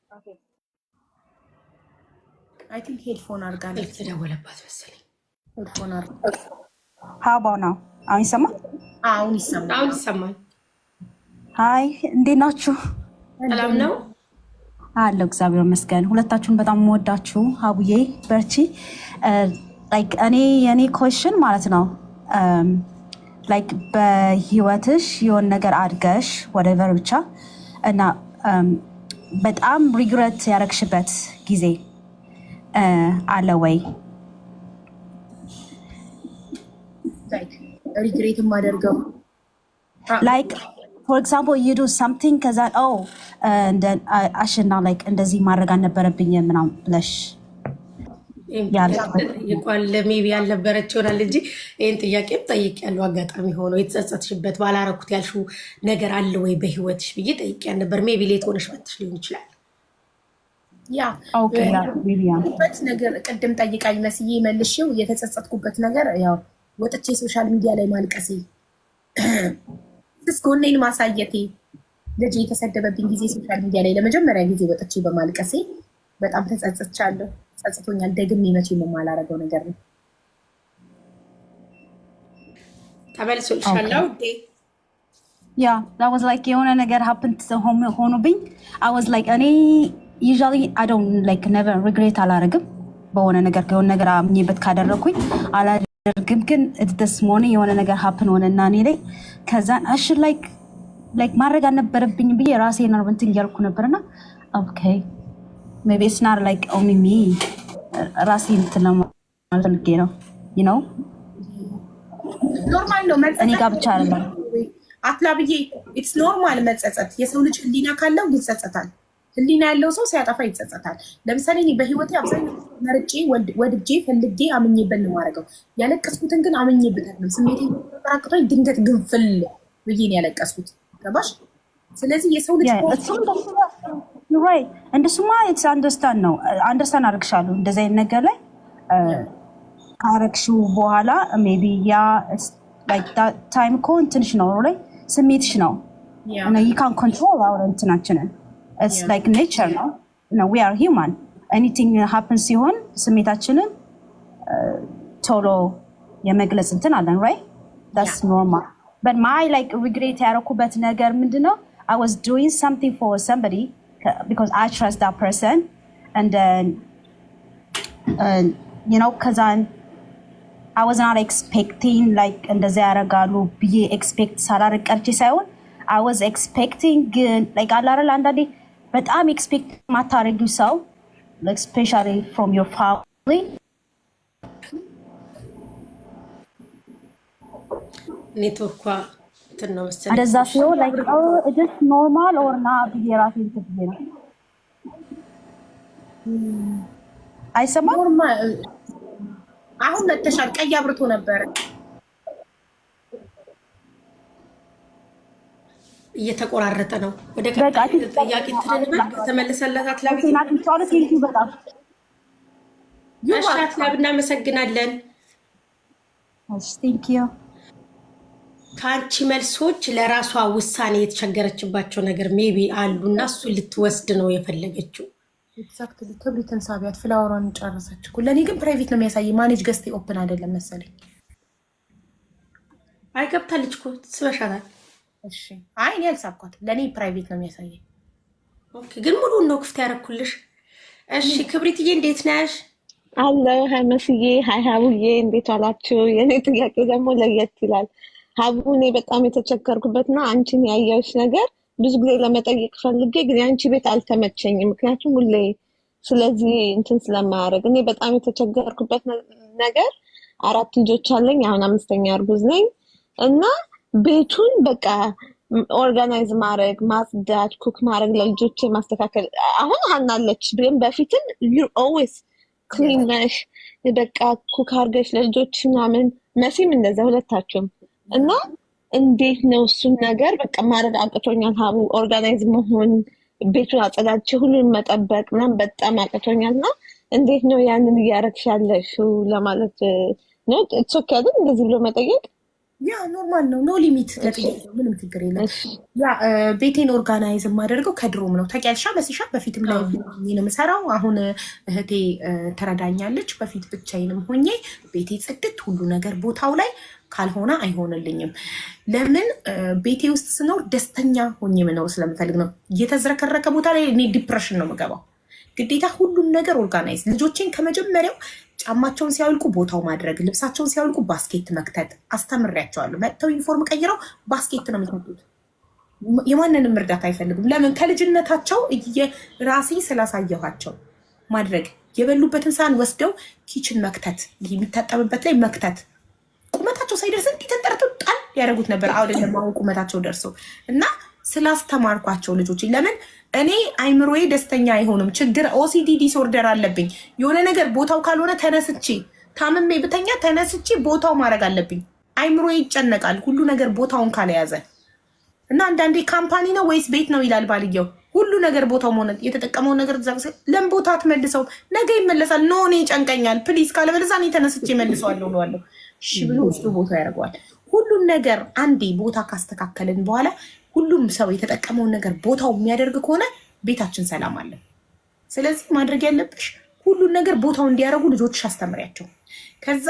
ኦኬ አይ ቲንክ ሄድፎን አድርጋለች። ተደወለባት መሰለኝ። ሄድፎን አድርጋ ሀባው ነው። አሁን ይሰማል? አሁን ይሰማል። አሁን ይሰማል። ሀይ እንዴት ናችሁ? ሰላም ነው አለው። እግዚአብሔር ይመስገን። ሁለታችሁን በጣም የምወዳችሁ። ሀቡዬ በርቺ። ላይክ የኔ ኮሽን ማለት ነው ላይክ በህይወትሽ የሆነ ነገር አድገሽ ወደቨር ብቻ እና በጣም ሪግሬት ያረግሽበት ጊዜ አለ ወይ? ሪግሬት የማደርገው ላይክ ፎር ኤግዛምፕል ዩ ዱ ሳምቲንግ ከዛ አሽና ላይክ እንደዚህ ማድረግ አልነበረብኝም ምናምን ብለሽ ይቋል ሜቢ ያልነበረች ይሆናል እንጂ ይህን ጥያቄም ጠይቅ ያለው አጋጣሚ ሆኖ የተጸጸትሽበት ባላረኩት ያልሽው ነገር አለ ወይ በህይወትሽ ብዬ ጠይቅ ነበር። ሜቢ ሌት ሆነሽ መጥሽ ሊሆን ይችላል። በት ነገር ቅድም ጠይቃኝ መስዬ መልሽው የተጸጸትኩበት ነገር ያው ወጥቼ ሶሻል ሚዲያ ላይ ማልቀሴ እስኮኔን ማሳየቴ ልጅ የተሰደበብኝ ጊዜ ሶሻል ሚዲያ ላይ ለመጀመሪያ ጊዜ ወጥቼ በማልቀሴ በጣም ተጸጽቻለሁ። ጸጽቶኛል። ደግሜ መቼም የማላረገው ነገር ነው። ተመልሶልሻል ውዴ? ያ that was like የሆነ ነገር happened ሆኖብኝ I was like እኔ usually I don't like never regret አላረግም። በሆነ ነገር ከሆነ ነገር አምኜበት ካደረኩኝ አላደርግም። ግን this morning የሆነ ነገር happen ሆነና እኔ ላይ ከዛ አሽ like ማድረግ አልነበረብኝም ብዬ ራሴን እንትን እያልኩ ነበርና okay maybe it's not like only me ራሴን እንትን ለማለት ፈልጌ ነው you know ኖርማል ነው መጸጸት። እኔ ጋር ብቻ አይደለም አትላብዬ ኢትስ ኖርማል መጸጸት። የሰው ልጅ ህሊና ካለው ይጸጸታል። ህሊና ያለው ሰው ሲያጠፋ ይጸጸታል። ለምሳሌ እኔ በህይወቴ አብዛኛው መርጬ ወድጄ ፈልጌ አምኜበት ነው የማደርገው። ያለቀስኩትን ግን አምኜበት አይደለም። ስሜቴ ተራቅቶኝ ድንገት ግንፍል ብዬ ነው ያለቀስኩት። ገባሽ? ስለዚህ የሰው ልጅ እንደሱማ ኢትስ አንደርስታንድ ነው። አንደርስታንድ አድርግሻለሁ። እንደዚህ አይነት ነገር ላይ ካረግሽው በኋላ ሜቢ ያ ታይም እኮ እንትንሽ ነው ላይ ስሜትሽ ነው እና you can't control our እንትናችንን it's like nature ነው no we are human anything happens ሲሆን ስሜታችንን ቶሎ የመግለጽ እንትን አለን right that's normal but my like regret ያረኩበት ነገር ምንድነው I was doing something for somebody because I trust that person and then you know cuz I was not expecting like እንደዚህ ያረጋሉ ብዬ ኤክስፔክት ሳላረግ ቀርቼ ሳይሆን I was expecting like አላረል አንዳንዴ በጣም ኤክስፔክት ማታረጊው ሰው like especially from your family ኔትወርኳ እንትን ነው መሰለኝ እንደዛ ሲሆን like oh is this normal or not ብዬ ራሴን ትብዬ ነው አይሰማም አሁን መተሻል ቀይ አብርቶ ነበር እየተቆራረጠ ነው ወደ ጥያቄ ትንበል ተመለሰላት አትላብ ያሻት ላብ እናመሰግናለን thank you ከአንቺ መልሶች ለራሷ ውሳኔ የተቸገረችባቸው ነገር ሜቢ አሉና እሱ ልትወስድ ነው የፈለገችው ኤግዛክትሊ ክብሪትን ሳቢያት ፍላወሯን ጨረሰች እኮ ለኔ ግን ፕራይቬት ነው የሚያሳየው ማኔጅ ገስት ኦፕን አይደለም መሰለኝ አይገብታለች እኮ ትስበሻታል እሺ አይ እኔ አልሳብኳት ለኔ ፕራይቬት ነው የሚያሳየው ኦኬ ግን ሙሉውን ነው ክፍት ያረኩልሽ እሺ ክብሪትዬ እንዴት ነሽ አለ ሃይ መስዬ ሃይ ሀቡዬ እንዴት አላችሁ የኔ ጥያቄ ደግሞ ለየት ይላል ሀቡኔ በጣም የተቸገርኩበትና አንቺን ያያውሽ ነገር ብዙ ጊዜ ለመጠየቅ ፈልጌ ግን አንቺ ቤት አልተመቸኝም ምክንያቱም ሁሌ ስለዚህ እንትን ስለማያደርግ እኔ በጣም የተቸገርኩበት ነገር 4 ልጆች አለኝ አሁን 5ኛ እርጉዝ ነኝ እና ቤቱን በቃ ኦርጋናይዝ ማድረግ ማጽዳት ኩክ ማድረግ ለልጆቼ ማስተካከል አሁን አናለች ግን በፊትም you always clean ነሽ በቃ ኩክ አድርገሽ ለልጆች ምናምን መሲም እንደዛ ሁለታችሁም እና እንዴት ነው እሱን ነገር በቃ ማድረግ አቅቶኛል ሀቡ ኦርጋናይዝ መሆን ቤቱን አጸዳድቼ ሁሉን መጠበቅ ምናምን በጣም አቅቶኛልና እንዴት ነው ያንን እያረግሽ ያለሽው ለማለት ነው ኢትስ ኦኬ አይደል እንደዚህ ብሎ መጠየቅ ያ ኖርማል ነው ኖ ሊሚት ለጥያቄው ምንም ችግር የለም ያ ቤቴን ኦርጋናይዝ ማደርገው ከድሮም ነው ታውቂያለሽ በሲሻ በፊትም ላይ ነው የምሰራው አሁን እህቴ ተረዳኛለች በፊት ብቻዬንም ሆኜ ቤቴ ጽድት ሁሉ ነገር ቦታው ላይ ካልሆነ አይሆንልኝም ለምን ቤቴ ውስጥ ስኖር ደስተኛ ሆኜ መኖር ስለምፈልግ ነው የተዝረከረከ ቦታ ላይ እኔ ዲፕሬሽን ነው የምገባው ግዴታ ሁሉም ነገር ኦርጋናይዝ ልጆችን ከመጀመሪያው ጫማቸውን ሲያወልቁ ቦታው ማድረግ ልብሳቸውን ሲያወልቁ ባስኬት መክተት አስተምሬያቸዋለሁ መጥተው ዩኒፎርም ቀይረው ባስኬት ነው የሚከቱት የማንንም እርዳታ አይፈልጉም ለምን ከልጅነታቸው ራሴ ስላሳየኋቸው ማድረግ የበሉበትን ሳህን ወስደው ኪችን መክተት የሚታጠብበት ላይ መክተት ቁመታቸው ሳይደርስ እንዲተንጠርተው ጣል ያደረጉት ነበር አሁን ለማው ቁመታቸው ደርሶ እና ስላስተማርኳቸው ልጆች ለምን እኔ አይምሮዬ ደስተኛ አይሆንም ችግር ኦሲዲ ዲስኦርደር አለብኝ የሆነ ነገር ቦታው ካልሆነ ተነስቼ ታምሜ ብተኛ ተነስቼ ቦታው ማድረግ አለብኝ አይምሮዬ ይጨነቃል ሁሉ ነገር ቦታውን ካልያዘ እና አንዳንዴ ካምፓኒ ነው ወይስ ቤት ነው ይላል ባልየው ሁሉ ነገር ቦታው ሆነ የተጠቀመው ነገር ለምን ቦታ አትመልሰው ነገ ይመለሳል ኖ እኔ ጨንቀኛል ፕሊዝ ካለበለዚያ እኔ ተነስቼ መልሰዋለሁ ብለዋለሁ እሺ ብሎ እሱ ቦታ ያደርገዋል ሁሉን ነገር አንዴ ቦታ ካስተካከልን በኋላ ሁሉም ሰው የተጠቀመውን ነገር ቦታው የሚያደርግ ከሆነ ቤታችን ሰላም አለ ስለዚህ ማድረግ ያለብሽ ሁሉን ነገር ቦታው እንዲያደርጉ ልጆችሽ አስተምሪያቸው ከዛ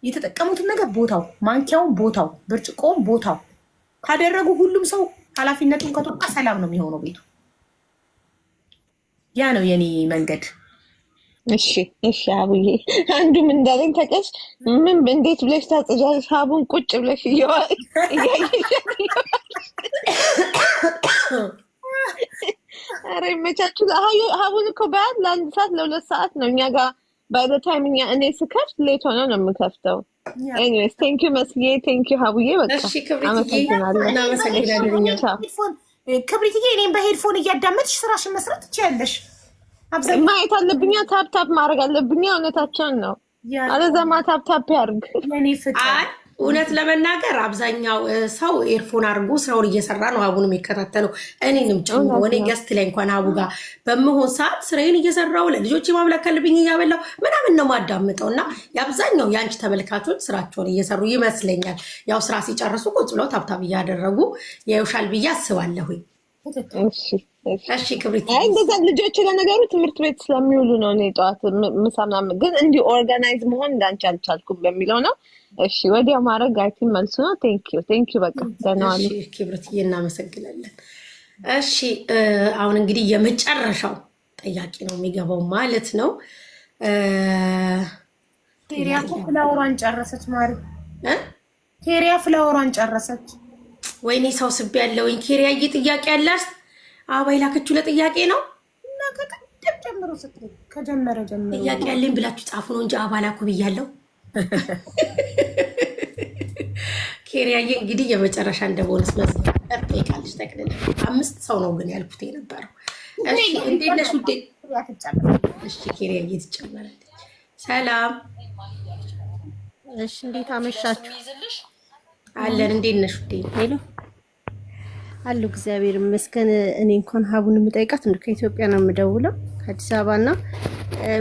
የተጠቀሙትን ነገር ቦታው ማንኪያውን ቦታው ብርጭቆውን ቦታው ካደረጉ ሁሉም ሰው ኃላፊነቱን ከተወጣ ሰላም ነው የሚሆነው ቤቱ ያ ነው የኔ መንገድ እሺ አቡዬ አንዱ ምን እንዳለኝ ተቀስ ምን እንዴት ብለሽ ታጽጃለሽ ሀቡን ቁጭ ብለሽ አረ መቻችሁ ሀቡን እኮ ለ1 ሰዓት ለ2 ሰዓት ነው እኛ ጋር ባይ ዘ ታይም እኔ ስከፍት ሌት ሆኖ ነው የምከፍተው ኤኒዌይስ ቴንክ ዩ መስዬ፣ ቴንክ ዩ ሀቡዬ። በቃ እሺ ክብሪትዬ አመሰግናለሁ። እናመሰግናለን። እኛም ክብሪትዬ እኔም በሄድፎን እያዳመጥሽ ስራሽን መስራት ትችያለሽ። ማየት አለብኛ፣ ታፕ ማድረግ አለብኛ። እውነታቸውን ነው። አለዛማ ታፕ ያርግ። አይ እውነት ለመናገር አብዛኛው ሰው ኤርፎን አድርጎ ስራውን እየሰራ ነው ሀቡን የሚከታተለው። እኔንም ጨምሮ እኔ ገስት ላይ እንኳን ሀቡ ጋር በምሆን ሰዓት ስራዬን እየሰራው ለልጆች ማብላት ካለብኝ እያበላው ምናምን ነው ማዳምጠው እና የአብዛኛው የአንቺ ተመልካቾች ስራቸውን እየሰሩ ይመስለኛል። ያው ስራ ሲጨርሱ ቁጭ ብለው ታብታብ እያደረጉ ያዩሻል ብዬ አስባለሁኝ። እሺ ክብሪት፣ አይ እንደዛ ልጆች ለነገሩ ትምህርት ቤት ስለሚውሉ ነው። እኔ ጠዋት ምሳ ምናምን ግን እንዲህ ኦርጋናይዝ መሆን እንዳንቺ አልቻልኩም በሚለው ነው። እሺ ወዲያው ማድረግ አይቲም መልሱ ነው። ቴንክ ዩ በቃ ደህና ዋሉ። እሺ ክብሪትዬ እናመሰግናለን። እሺ አሁን እንግዲህ የመጨረሻው ጥያቄ ነው የሚገባው ማለት ነው። ኬሪያ ፍላወሯን ጨረሰች ማሪ። ኬሪያ ፍላወሯን ጨረሰች። ወይኔ ሰው ስብ ያለውኝ ኬሪያዬ ጥያቄ ያላት አበባ የላከችው ለጥያቄ ነው እና ከቀደም ጀምሮ ስትል ከጀመረ ጀምሮ ጥያቄ ያለኝ ብላችሁ ጻፉ ነው እንጂ አበባ ላኩ ብያለሁ። ኬሪያዬ እንግዲህ የመጨረሻ እንደ ቦነስ መስጠት ጠይቃለች። ጠቅልል 5 ሰው ነው ግን ያልኩት የነበረው። እሺ እንዴት ነሽ ውዴ? እሺ ኬሪያዬ ትጨመራለች። ሰላም እሺ እንዴት አመሻችሁ? አለን። እንዴት ነሽ ውዴ? ሄሎ አሉ እግዚአብሔር ይመስገን። እኔ እንኳን ሀቡን የምጠይቃት ከኢትዮጵያ ነው የምደውለው ከአዲስ አበባ እና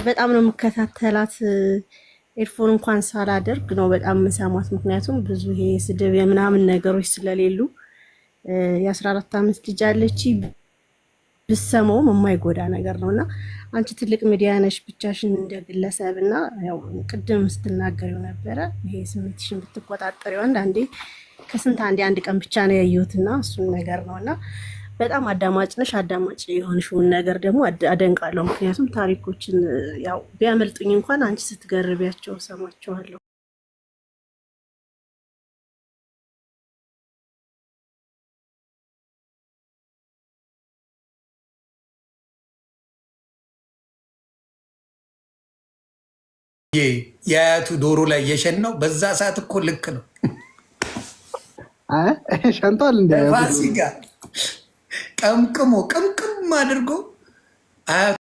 በጣም ነው የምከታተላት። ኤርፎን እንኳን ሳላደርግ ነው በጣም የምሰማት። ምክንያቱም ብዙ ይሄ ስድብ የምናምን ነገሮች ስለሌሉ የ14 ዓመት ልጅ አለች። ብሰማውም የማይጎዳ ነገር ነው እና አንቺ ትልቅ ሚዲያ ነሽ ብቻሽን እንደ ግለሰብ እና ያው ቅድም ስትናገሪው ነበረ ይሄ ስሜትሽን ብትቆጣጠሪው አንዳንዴ ከስንት አንድ ቀን ብቻ ነው ያየሁትና እሱን ነገር ነው እና በጣም አዳማጭ ነሽ። አዳማጭ የሆንሽውን ነገር ደግሞ አደንቃለሁ። ምክንያቱም ታሪኮችን ያው ቢያመልጡኝ እንኳን አንቺ ስትገርቢያቸው ሰማቸዋለሁ። የአያቱ ዶሮ ላይ የሸን ነው። በዛ ሰዓት እኮ ልክ ነው ሸንቷል። እንደ ፋሲካ ቀምቅሞ ቅምቅም አድርጎ አያቱ